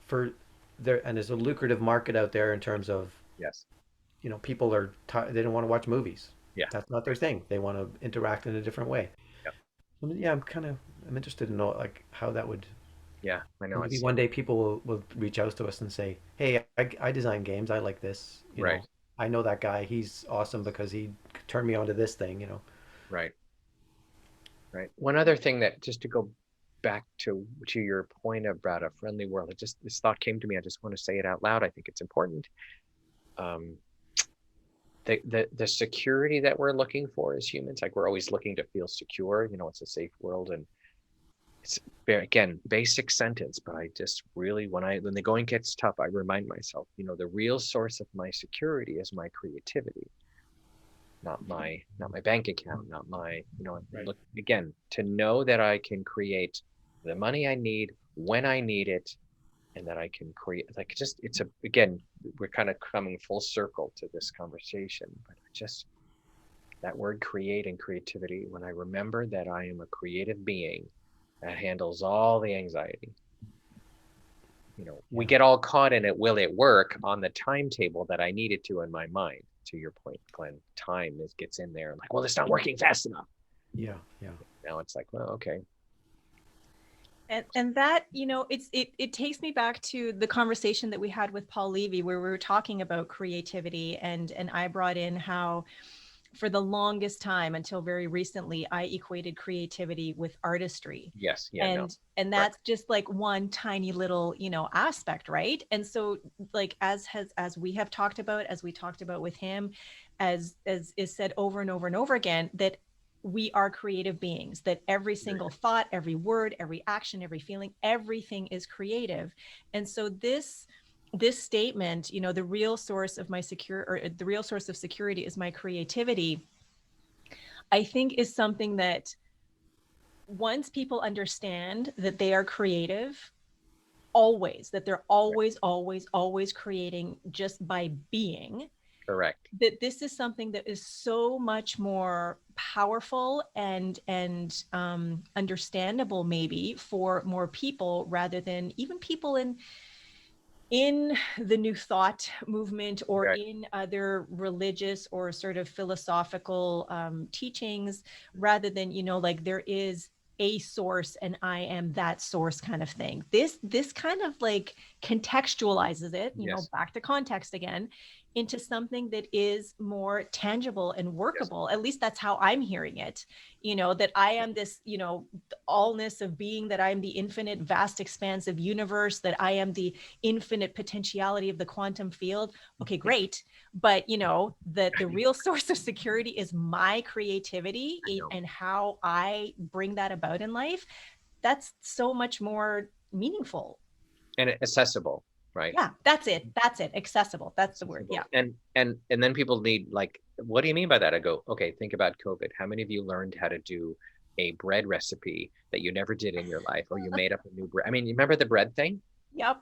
for there, and there's a lucrative market out there in terms of Yes. people they don't want to watch movies. Yeah. That's not their Right. thing. They want to interact in a different way. Yep. Yeah, I'm interested to know like how that would. Yeah, I know Maybe it's one day people will reach out to us and say, "Hey, I design games. I like this. right. I know that guy. He's awesome because he turned me onto this thing. Right. Right. One other thing that just to go back to your point about a friendly world, this thought came to me. I just want to say it out loud. I think it's important. Um, the security that we're looking for as humans, like we're always looking to feel secure. It's a safe world, and it's again basic sentence, but I just really when the going gets tough, I remind myself, the real source of my security is my creativity, not my bank account, not my, Right. look again to know that I can create the money I need when I need it, and that I can create like it's a again we're kind of coming full circle to this conversation, but just that word create and creativity, when I remember that I am a creative being that handles all the anxiety, we Yeah. get all caught in it. Will it work on the timetable that I need it to in my mind? To your point, Glenn, time gets in there. I'm like, well, it's not working fast enough. Yeah. Yeah. Now it's like, well, okay. And that, it takes me back to the conversation that we had with Paul Levy, where we were talking about creativity, and I brought in how for the longest time until very recently, I equated creativity with artistry. Yes. Yeah. No. And Correct. that's just like one tiny little, aspect, right? And so like as we have talked about, as we talked about with him, as is said over and over and over again, that we are creative beings, that every single thought, every word, every action, every feeling, everything is creative. And so this statement, the real source of the real source of security is my creativity, I think is something that once people understand that they are creative, always, that they're always, always, always creating just by being, Correct. that this is something that is so much more powerful and understandable maybe for more people, rather than even people in the New Thought movement or Right. in other religious or sort of philosophical teachings, rather than, like there is a source and I am that source kind of thing. This kind of like contextualizes it, Yes. back to context again, into something that is more tangible and Yes. workable. At least that's how I'm hearing it. That I am this, allness of being, that I am the infinite, vast, expansive universe, that I am the infinite potentiality of the quantum field. Okay, great. But that the real source of security is my creativity I know. and how I bring that about in life. That's so much more meaningful. And accessible, right? Yeah, that's it. That's it. Accessible. That's the word. Yeah. Accessible. And then people need, like, what do you mean by that? I go, okay, think about COVID. How many of you learned how to do a bread recipe that you never did in your life, or you made up a new bread? I mean, you remember the bread thing? Yep.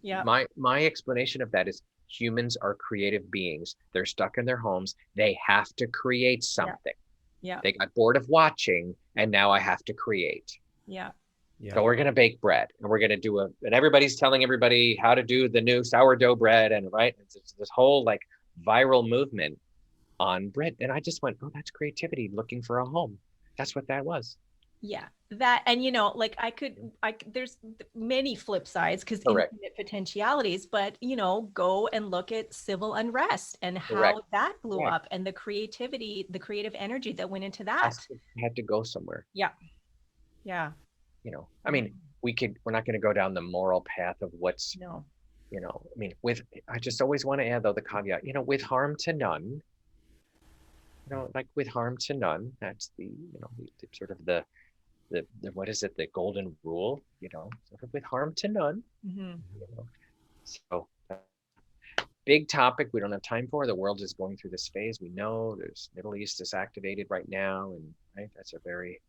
Yep. My explanation of that is humans are creative beings. They're stuck in their homes. They have to create Yeah. something. Yeah. They got bored of watching, and now I have to create. Yeah. Yeah. So we're going to bake bread, and we're going to and everybody's telling everybody how to do the new sourdough bread. And right, it's this whole like viral movement on bread. And I just went, oh, that's creativity looking for a home. That's what that was. Yeah, that, and like there's many flip sides because Correct. infinite potentialities, but go and look at civil unrest and Correct. how that blew Correct. up, and the creativity, the creative energy that went into I that. had to go somewhere. Yeah, yeah. I mean, we're not going to go down the moral path of what's, No. I mean, I just always want to add though the caveat, with harm to none, like with harm to none, that's the sort of the what is it, the golden rule, sort of with harm to none. Mm-hmm. So big topic we don't have time for. The world is going through this phase. We know there's Middle East is activated right now, and right, that's a very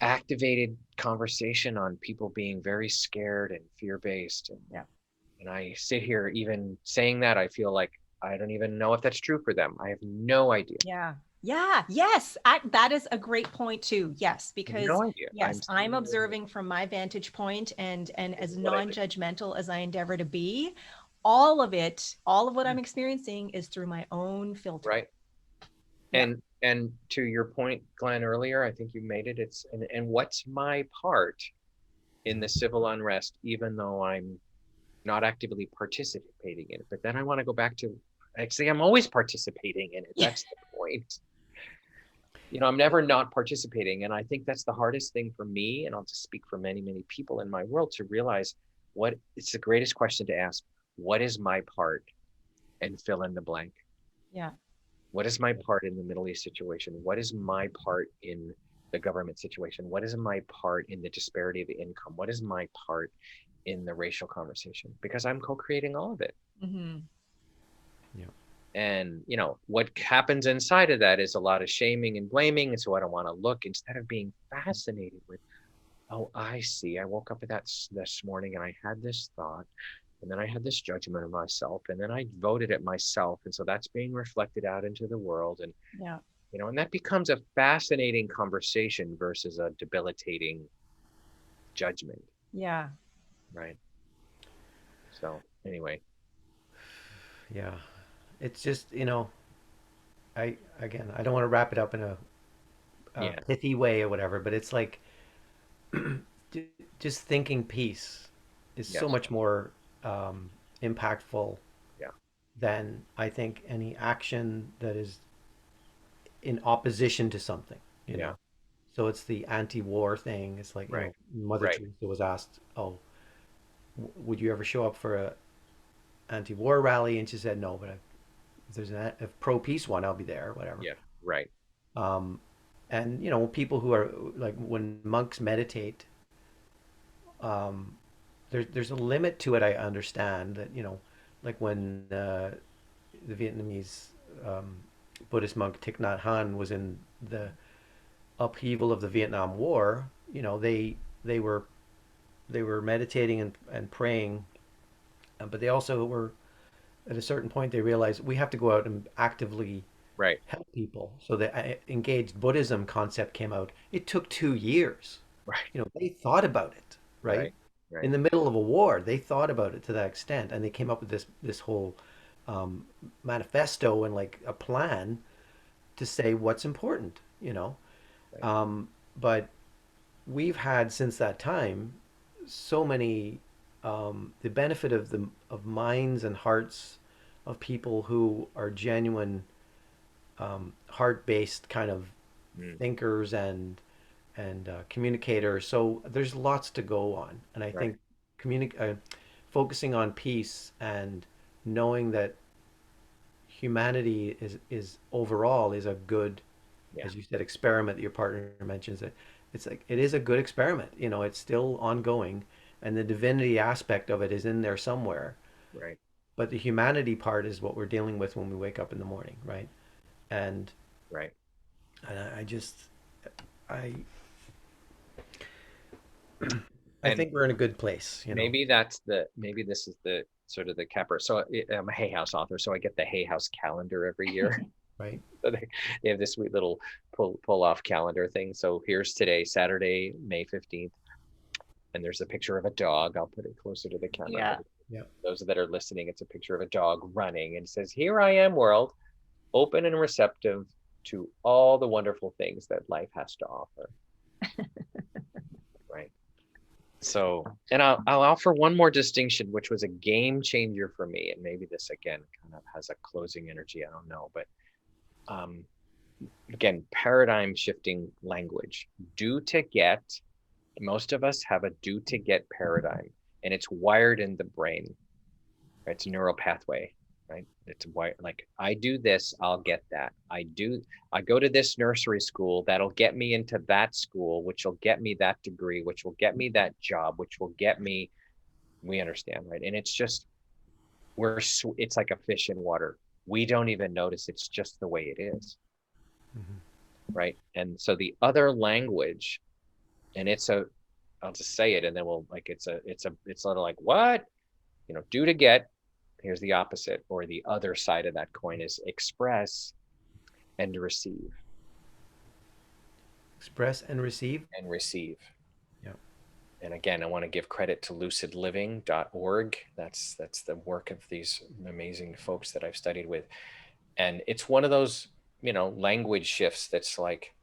activated conversation on people being very scared and fear-based. And I sit here even saying that, I feel like I don't even know if that's true for them. I have no idea. Yeah. Yeah. Yes. That is a great point too. Yes, because No idea. yes, I'm observing from my vantage point, and as non-judgmental as I endeavor to be, all of what I'm experiencing is through my own filter. Right. Yeah. And to your point, Glenn, earlier, I think you made it. And what's my part in the civil unrest, even though I'm not actively participating in it? But then I want to go back to, actually, I'm always participating in it. That's the point. I'm never not participating. And I think that's the hardest thing for me. And I'll just speak for many, many people in my world, to realize it's the greatest question to ask. What is my part? And fill in the blank. Yeah. What is my part in the Middle East situation? What is my part in the government situation? What is my part in the disparity of income? What is my part in the racial conversation? Because I'm co-creating all of it. Mm-hmm. Yeah. And what happens inside of that is a lot of shaming and blaming. And so I don't want to look, instead of being fascinated with, oh, I see. I woke up with that this morning and I had this thought. And then I had this judgment of myself, and then I voted it myself. And so that's being reflected out into the world. And, Yeah. and that becomes a fascinating conversation versus a debilitating judgment, Yeah. right? So anyway, Yeah. It's just, I don't want to wrap it up in a yeah, pithy way or whatever, but it's like just thinking peace is so yes, much more um, impactful yeah, than I think any action that is in opposition to something, you yeah, know. So it's the anti-war thing. It's like, right, Mother right, Teresa was asked, "Oh, would you ever show up for a anti-war rally?" And she said, "No, but if there's a pro-peace one, I'll be there, whatever." yeah, right, Um, and people who are like when monks meditate, um, there's a limit to it. I understand that like when the Vietnamese um, Buddhist monk Thich Nhat Hanh was in the upheaval of the Vietnam War. They were meditating and praying, but they also were at a certain point they realized we have to go out and actively right, help people. So the engaged Buddhism concept came out. It took 2 years. right, They thought about it, right? right, right, In the middle of a war, they thought about it to that extent, and they came up with this whole manifesto and like a plan to say what's important, right, but we've had since that time so many the benefit of the of minds and hearts of people who are genuine heart-based kind of mm, thinkers and communicators. So there's lots to go on, and I right, think focusing on peace and knowing that humanity is overall is a good, yeah, as you said, experiment that your partner mentions it. It's like it is a good experiment. It's still ongoing, and the divinity aspect of it is in there somewhere. right, But the humanity part is what we're dealing with when we wake up in the morning, right? And right. I just I I And think we're in a good place. maybe this is the sort of the capper. So I'm a Hay House author, so I get the Hay House calendar every year. Right? So they have this sweet little pull off calendar thing. So here's today, Saturday, May 15th, and there's a picture of a dog. I'll put it closer to the camera for Yeah. Yeah. those that are listening. It's a picture of a dog running, and it says, "Here I am, world, open and receptive to all the wonderful things that life has to offer." Right. So, and I'll offer one more distinction, which was a game changer for me, and maybe this again kind of has a closing energy. I don't know, but um, again, paradigm shifting language. Do to get, most of us have a do to get paradigm, and it's wired in the brain. Right? It's a neural pathway, right? It's why, like, I do this, I'll get that. I go to this nursery school, that'll get me into that school, which will get me that degree, which will get me that job, which will get me, we understand, right? And it's just, it's like a fish in water. We don't even notice, it's just the way it is, Hmm. right? And so the other language, and I'll just say it, and then we'll like, it's sort of like, what? Do to get. Here's the opposite, or the other side of that coin is express and receive. Express and receive. And receive. Yeah. And again, I want to give credit to lucidliving.org. That's the work of these amazing folks that I've studied with. And it's one of those, language shifts that's like,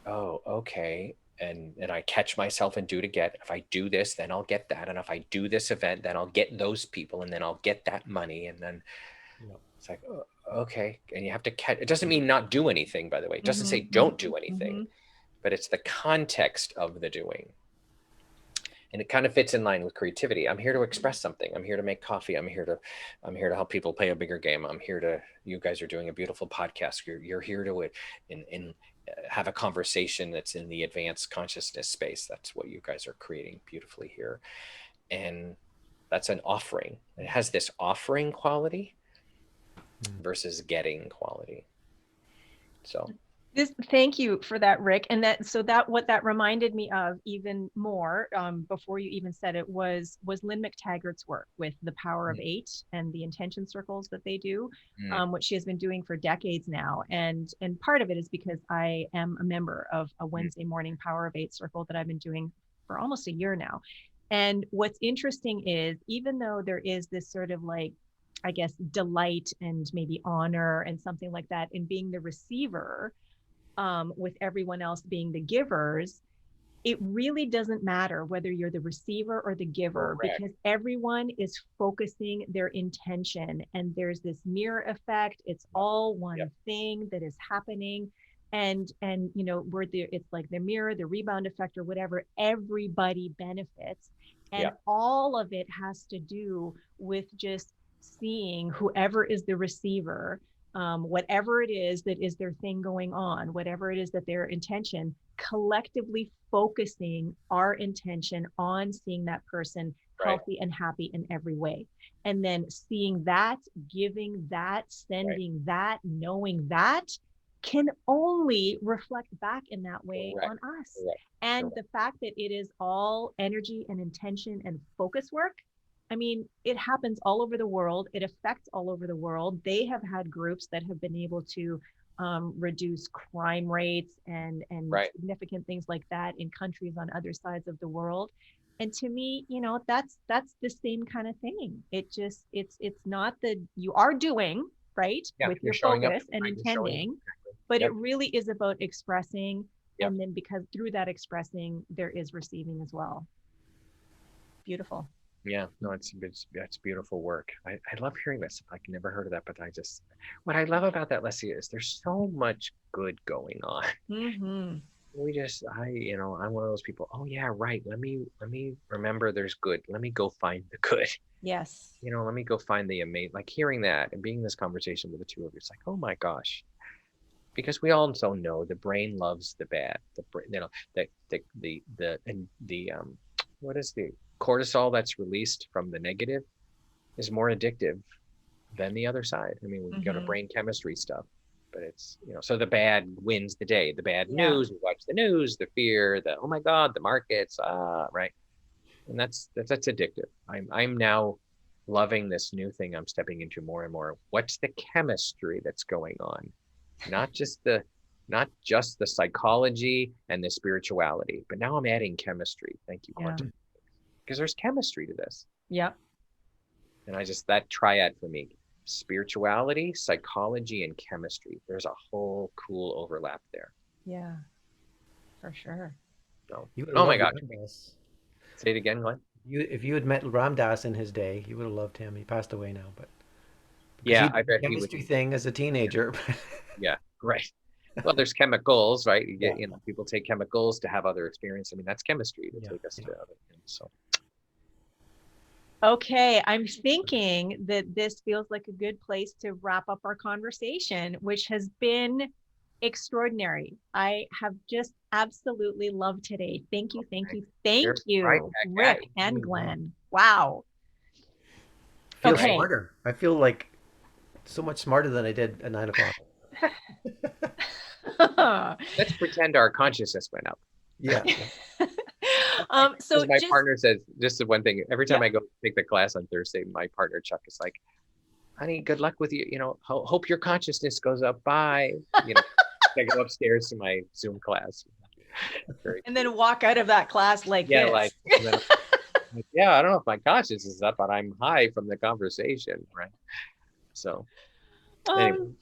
oh, okay. And I catch myself and do to get. If I do this, then I'll get that. And if I do this event, then I'll get those people, and then I'll get that money. And then Yeah. it's like, oh, okay. And you have to catch. It doesn't mean not do anything, by the way. It doesn't say Mm-hmm. don't do anything, Mm-hmm. but it's the context of the doing. And it kind of fits in line with creativity. I'm here to express something. I'm here to make coffee. I'm here to help people play a bigger game. You guys are doing a beautiful podcast. You're here to it in have a conversation that's in the advanced consciousness space. That's what you guys are creating beautifully here. And that's an offering. It has this offering quality Mm. versus getting quality. So Thank you for that, Rick. And what that reminded me of even more, before you even said it, was Lynn McTaggart's work with the Power of Mm, Eight and the intention circles that they do, mm, which she has been doing for decades now. And part of it is because I am a member of a mm. Wednesday morning Power of Eight circle that I've been doing for almost a year now. And what's interesting is, even though there is this sort of like, I guess, delight and maybe honor and something like that in being the receiver, with everyone else being the givers, it really doesn't matter whether you're the receiver or the giver, Correct. because everyone is focusing their intention, and there's this mirror effect. It's all Yep. one thing that is happening. And we're there, it's like the mirror, the rebound effect, or whatever. Everybody benefits, and Yep. all of it has to do with just seeing whoever is the receiver, whatever it is that is their thing going on, whatever it is that their intention, collectively focusing our intention on seeing that person Right. healthy and happy in every way. And then seeing that, giving that, Right. sending that, knowing that can only reflect back in that way Correct. on us. Correct. And Correct. the fact that it is all energy and intention and focus work, I mean, it happens all over the world. It affects all over the world. They have had groups that have been able to reduce crime rates and Right. significant things like that in countries on other sides of the world. And to me, that's the same kind of thing. It's not that you are doing right Yeah. with You're your showing up. focus and Right. You're showing up. intending, Exactly. but it Yep. really is about expressing. Yep. And then because through that expressing, there is receiving as well. Beautiful. Yeah, no, it's beautiful work. I love hearing this. I never heard of that, but what I love about that, Leslie, is there's so much good going on. Mm-hmm. I'm one of those people. Oh yeah, right. Let me remember there's good. Let me go find the good. Yes. Let me go find the amazing. Like hearing that and being in this conversation with the two of you, it's like, oh my gosh, because we also know the brain loves the bad. The brain, and the what is the cortisol that's released from the negative is more addictive than the other side. I mean, we go to Mm-hmm. brain chemistry stuff, but so the bad wins the day. The bad Yeah. news, we watch the news, the fear, the oh my God, the markets, right? And that's addictive. I'm now loving this new thing I'm stepping into more and more. What's the chemistry that's going on? Not just the not just the psychology and the spirituality, but now I'm adding chemistry. Thank you, Yeah. quantum, because there's chemistry to this. Yep. And that triad for me, spirituality, psychology, and chemistry. There's a whole cool overlap there. Yeah. For sure. So, You would have oh my loved gosh. Ramdas. Say it again, Glenn. If you had met Ramdas in his day, you would have loved him. He passed away now, but because he Yeah, I did the bet he would. chemistry thing as a teenager. Yeah, right. Well, there's chemicals, right? You Yeah, get, people take chemicals to have other experience. I mean, that's chemistry to yeah, take us yeah. to other things. So, Okay, I'm thinking that this feels like a good place to wrap up our conversation, which has been extraordinary. I have just absolutely loved today. Thank you, thank okay. you, thank You're right you, back at Rick and Mhm. Glenn. Wow. Feel right. Okay. smarter. I feel like so much smarter than I did at 9 o'clock. Let's pretend our consciousness went up. Yeah. So As my just partner says, just the one thing, every yeah. time I go take the class on Thursday, my partner Chuck is like, honey, good luck with you. Hope your consciousness goes up. Bye. I go upstairs to my Zoom class. Very And cute. then walk out of that class like Yeah, this. yeah, I don't know if my consciousness is up, but I'm high from the conversation, right? So anyway, Um,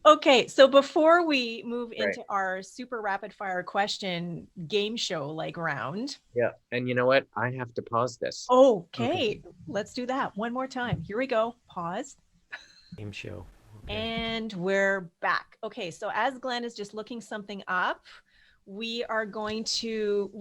okay, so before we move right. into our super rapid fire question game show like round, Yeah. And you know what? I have to pause this. Okay. okay, let's do that one more time. Here we go. Pause. Game show. Okay. And we're back. Okay, so as Glenn is just looking something up, we are going to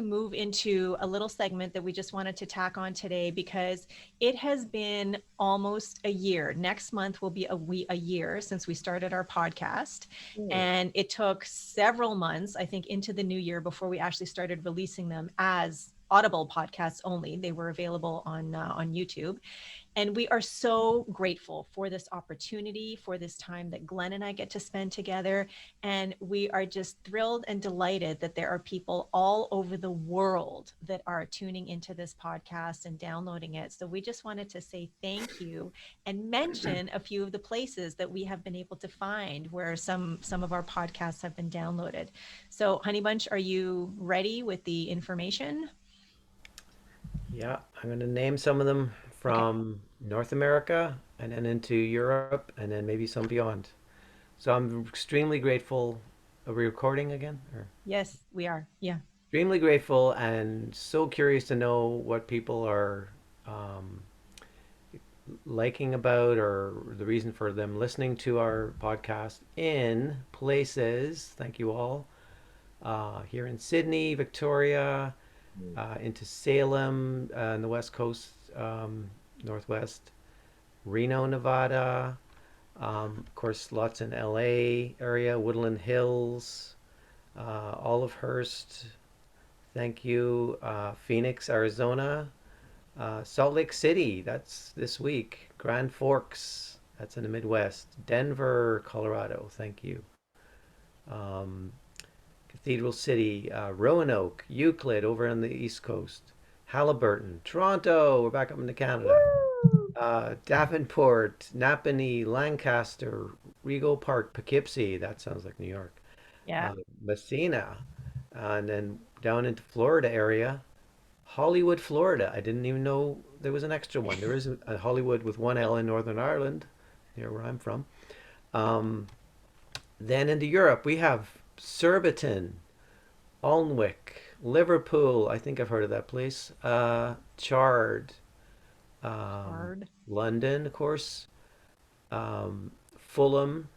move into a little segment that we just wanted to tack on today, because it has been almost a year. Next month will be a year since we started our podcast, Hmm. and it took several months, I think, into the new year before we actually started releasing them as Audible podcasts only. They were available on YouTube. And we are so grateful for this opportunity, for this time that Glenn and I get to spend together. And we are just thrilled and delighted that there are people all over the world that are tuning into this podcast and downloading it. So we just wanted to say thank you and mention a few of the places that we have been able to find where some of our podcasts have been downloaded. So Honey Bunch, are you ready with the information? Yeah, I'm going to name some of them Okay. from North America and then into Europe and then maybe some beyond. So I'm extremely grateful. Are we recording again? Or Yes, we are. Yeah. extremely grateful and so curious to know what people are um, liking about or the reason for them listening to our podcast in places. Thank you all. Here in Sydney, Victoria, Mm. into Salem on the West Coast, Northwest, Reno, Nevada. Of course, lots in LA area, Woodland Hills, Olivehurst. Thank you. Phoenix, Arizona. Salt Lake City, that's this week. Grand Forks, that's in the Midwest. Denver, Colorado, thank you. Um, Cathedral City, Roanoke, Euclid over on the East Coast. Halliburton, Toronto, we're back up into Canada. Woo! Davenport, Napanee, Lancaster, Rego Park, Poughkeepsie, that sounds like New York. Yeah. Messina, and then down into Florida area. Hollywood, Florida. I didn't even know there was an extra one. There is a Hollywood with one L in Northern Ireland, near where I'm from. Um, then into Europe, we have Surbiton, Alnwick, Liverpool. I think I've heard of that place. Chard, um, Hard. London, of course. Fulham,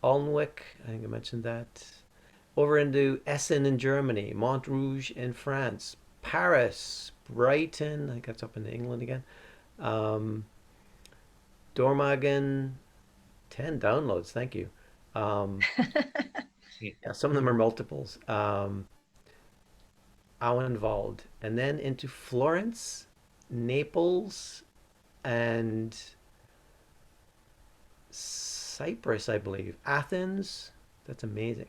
Alnwick. I think I mentioned that. Over into Essen in Germany, Montrouge in France, Paris, Brighton. I think that's up in England again. Um, Dormagen, 10 downloads. Thank you. Um, yeah, some of them are multiples. Auenwald, and then into Florence, Naples, and Cyprus, I believe. Athens. That's amazing.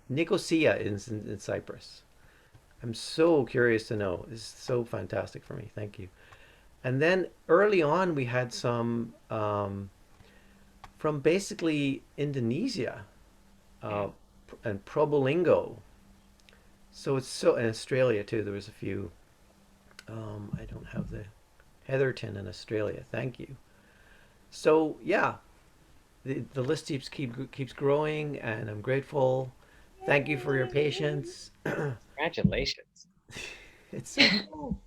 Nicosia is in Cyprus. I'm so curious to know. It's so fantastic for me. Thank you. And then early on, we had some from basically Indonesia uh, Mm. and Probolingo. So it's so in Australia too. There was a few. I don't have the Heatherton in Australia. Thank you. So yeah, the list keeps growing, and I'm grateful. Thank you for your Yay. patience. Congratulations. It's so cool.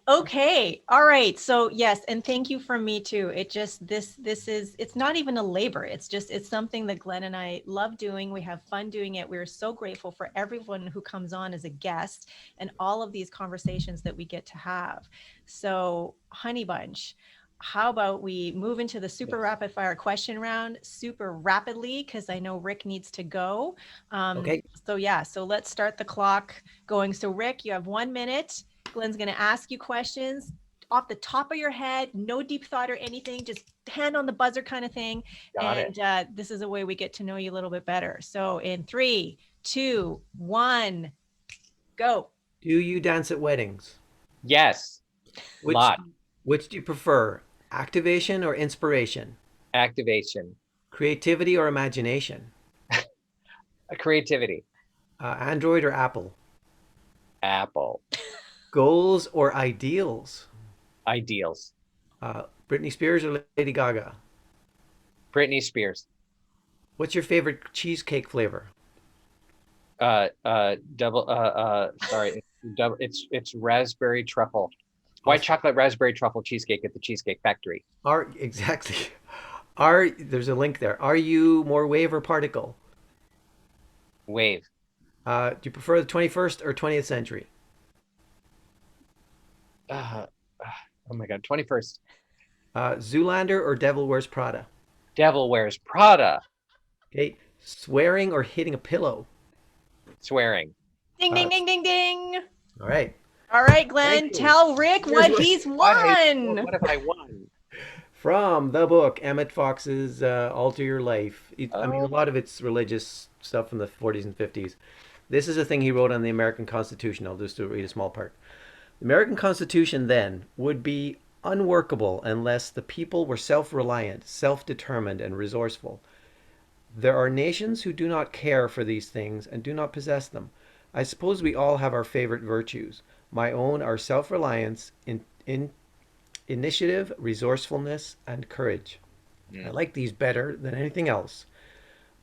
Okay. All right. So yes, and thank you from me too. It just this is it's not even a labor. It's just it's something that Glenn and I love doing. We have fun doing it. We're so grateful for everyone who comes on as a guest and all of these conversations that we get to have. So, Honey Bunch, how about we move into the super Yes. rapid fire question round super rapidly because I know Rick needs to go. Okay. So yeah, so let's start the clock going. So Rick, you have 1 minute. Glenn's going to ask you questions off the top of your head, no deep thought or anything, just hand on the buzzer kind of thing. Got it. And this is a way we get to know you a little bit better. So in 3, 2, 1, go. Do you dance at weddings? Yes. Which Lot. which do you prefer? Activation or inspiration? Activation. Creativity or imagination? Creativity. Android or Apple? Apple. Goals or ideals? Ideals. Britney Spears or Lady Gaga? Britney Spears. What's your favorite cheesecake flavor? Double. Sorry. Double. It's raspberry truffle. White Awesome. chocolate raspberry truffle cheesecake at the Cheesecake Factory. Are exactly. Are there's a link there. Are you more wave or particle? Wave. Do you prefer the 21st or 20th century? Uh, oh my God. 21st. Zoolander or Devil Wears Prada? Devil wears Prada. Okay. Swearing or hitting a pillow? Swearing. Ding, Uh, ding, ding, ding, ding. all right. All right, Glenn, Thank you. tell Rick Here's what what- he's What won. have I won? From the book Emmett Fox's Alter Your Life. I mean, a Oh, lot of it's religious stuff from the 40s and 50s. This is a thing he wrote on the American Constitution. I'll just read a small part. The American Constitution then would be unworkable unless the people were self-reliant, self-determined, and resourceful. There are nations who do not care for these things and do not possess them. I suppose we all have our favorite virtues. My own are self-reliance, initiative, resourcefulness, and courage. I mm, like these better than anything else.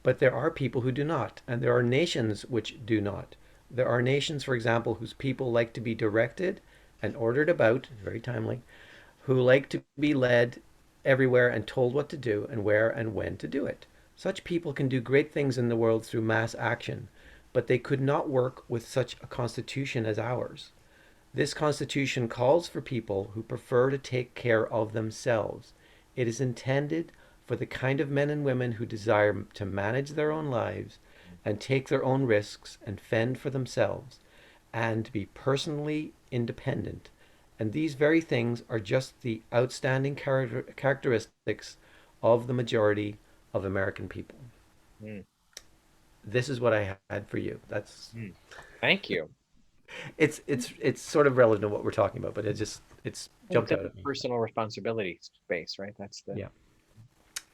But there are people who do not, and there are nations which do not. There are nations, for example, whose people like to be directed and ordered about, very timely, who like to be led everywhere and told what to do and where and when to do it. Such people can do great things in the world through mass action, but they could not work with such a constitution as ours. This constitution calls for people who prefer to take care of themselves. It is intended for the kind of men and women who desire to manage their own lives and take their own risks and fend for themselves and to be personally independent. And these very things are just the outstanding characteristics of the majority of American people. mm, This is what I had for you. That's mm. Thank you. it's sort of relevant to what we're talking about, but it's Well, jumped it's a out at me. personal responsibility space, right? That's the. Yeah.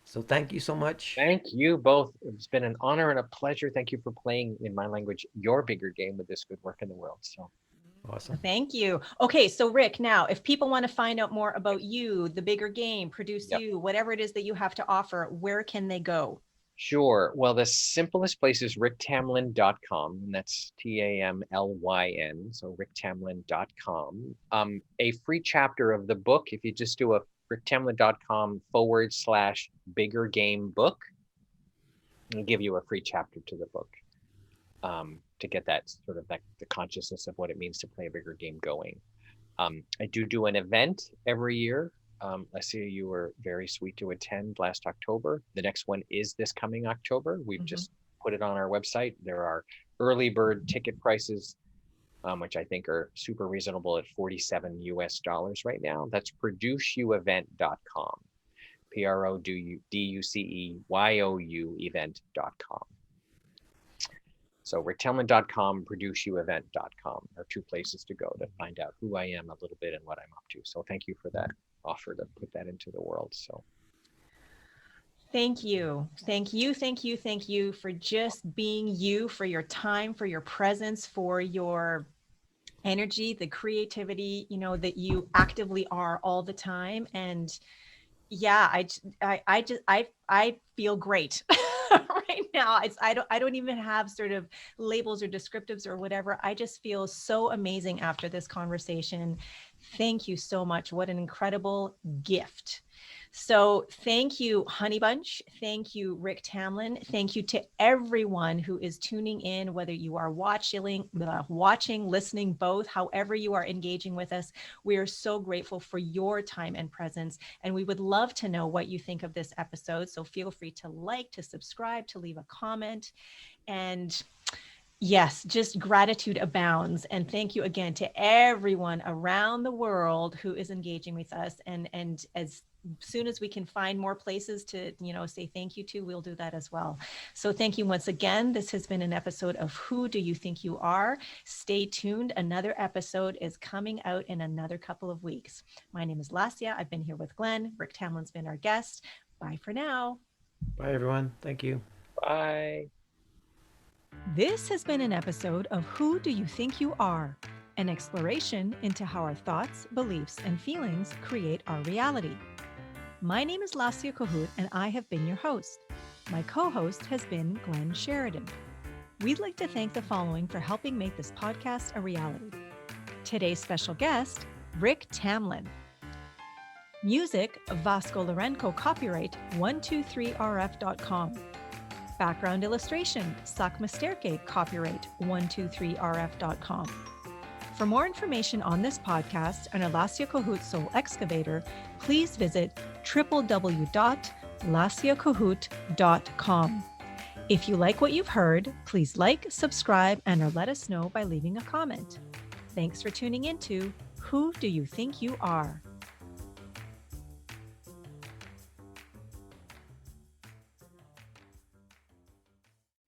So thank you so much. Thank you both. It's been an honor and a pleasure. Thank you for playing, in my language, your bigger game with this good work in the world. So, Awesome. Thank you. Okay, so Rick, now, if people want to find out more about you, the bigger game, produce yep. you, whatever it is that you have to offer, where can they go? Sure. Well, the simplest place is ricktamlyn.com, and that's Tamlyn. So ricktamlyn.com. A free chapter of the book, if you just do a ricktamlyn.com/bigger game book, it'll give you a free chapter to the book, to get that sort of like the consciousness of what it means to play a bigger game going. I do an event every year. Lesia, you were very sweet to attend last October. The next one is this coming October. We've just put it on our website. There are early bird ticket prices, which I think are super reasonable at $47 US right now. That's produceyou.event.com. PRODUCEYOU event.com. So ricktamlyn.com, produceyou.event.com are two places to go to find out who I am a little bit and what I'm up to. So thank you for that offer to put that into the world. So Thank you. Thank you. Thank you. Thank you for just being you, for your time, for your presence, for your energy, the creativity, that you actively are all the time. And yeah, I feel great right now. I don't even have sort of labels or descriptives or whatever. I just feel so amazing after this conversation. Thank you so much. What an incredible gift. So thank you, Honey Bunch. Thank you, Rick Tamlyn. Thank you to everyone who is tuning in, whether you are watching, listening, both, however you are engaging with us. We are so grateful for your time and presence, and we would love to know what you think of this episode. So feel free to like, to subscribe, to leave a comment. And yes, just gratitude abounds. And thank you again to everyone around the world who is engaging with us. And as soon as we can find more places to, say thank you to, we'll do that as well. So thank you once again. This has been an episode of Who Do You Think You Are? Stay tuned. Another episode is coming out in another couple of weeks. My name is Lasia. I've been here with Glenn. Rick Tamlyn's been our guest. Bye for now. Bye, everyone. Thank you. bye. This has been an episode of Who Do You Think You Are? An exploration into how our thoughts, beliefs, and feelings create our reality. My name is Lasia Kohut, and I have been your host. My co-host has been Glenn Sheridan. We'd like to thank the following for helping make this podcast a reality. Today's special guest, Rick Tamlyn. Music, Vasco Lorenco, copyright 123rf.com. Background illustration, Sak Masterke, copyright 123rf.com. For more information on this podcast and Lasia Kohut Soul Excavator, please visit www.lasiakohut.com. If you like what you've heard, please like, subscribe, and or let us know by leaving a comment. Thanks for tuning into Who Do You Think You Are?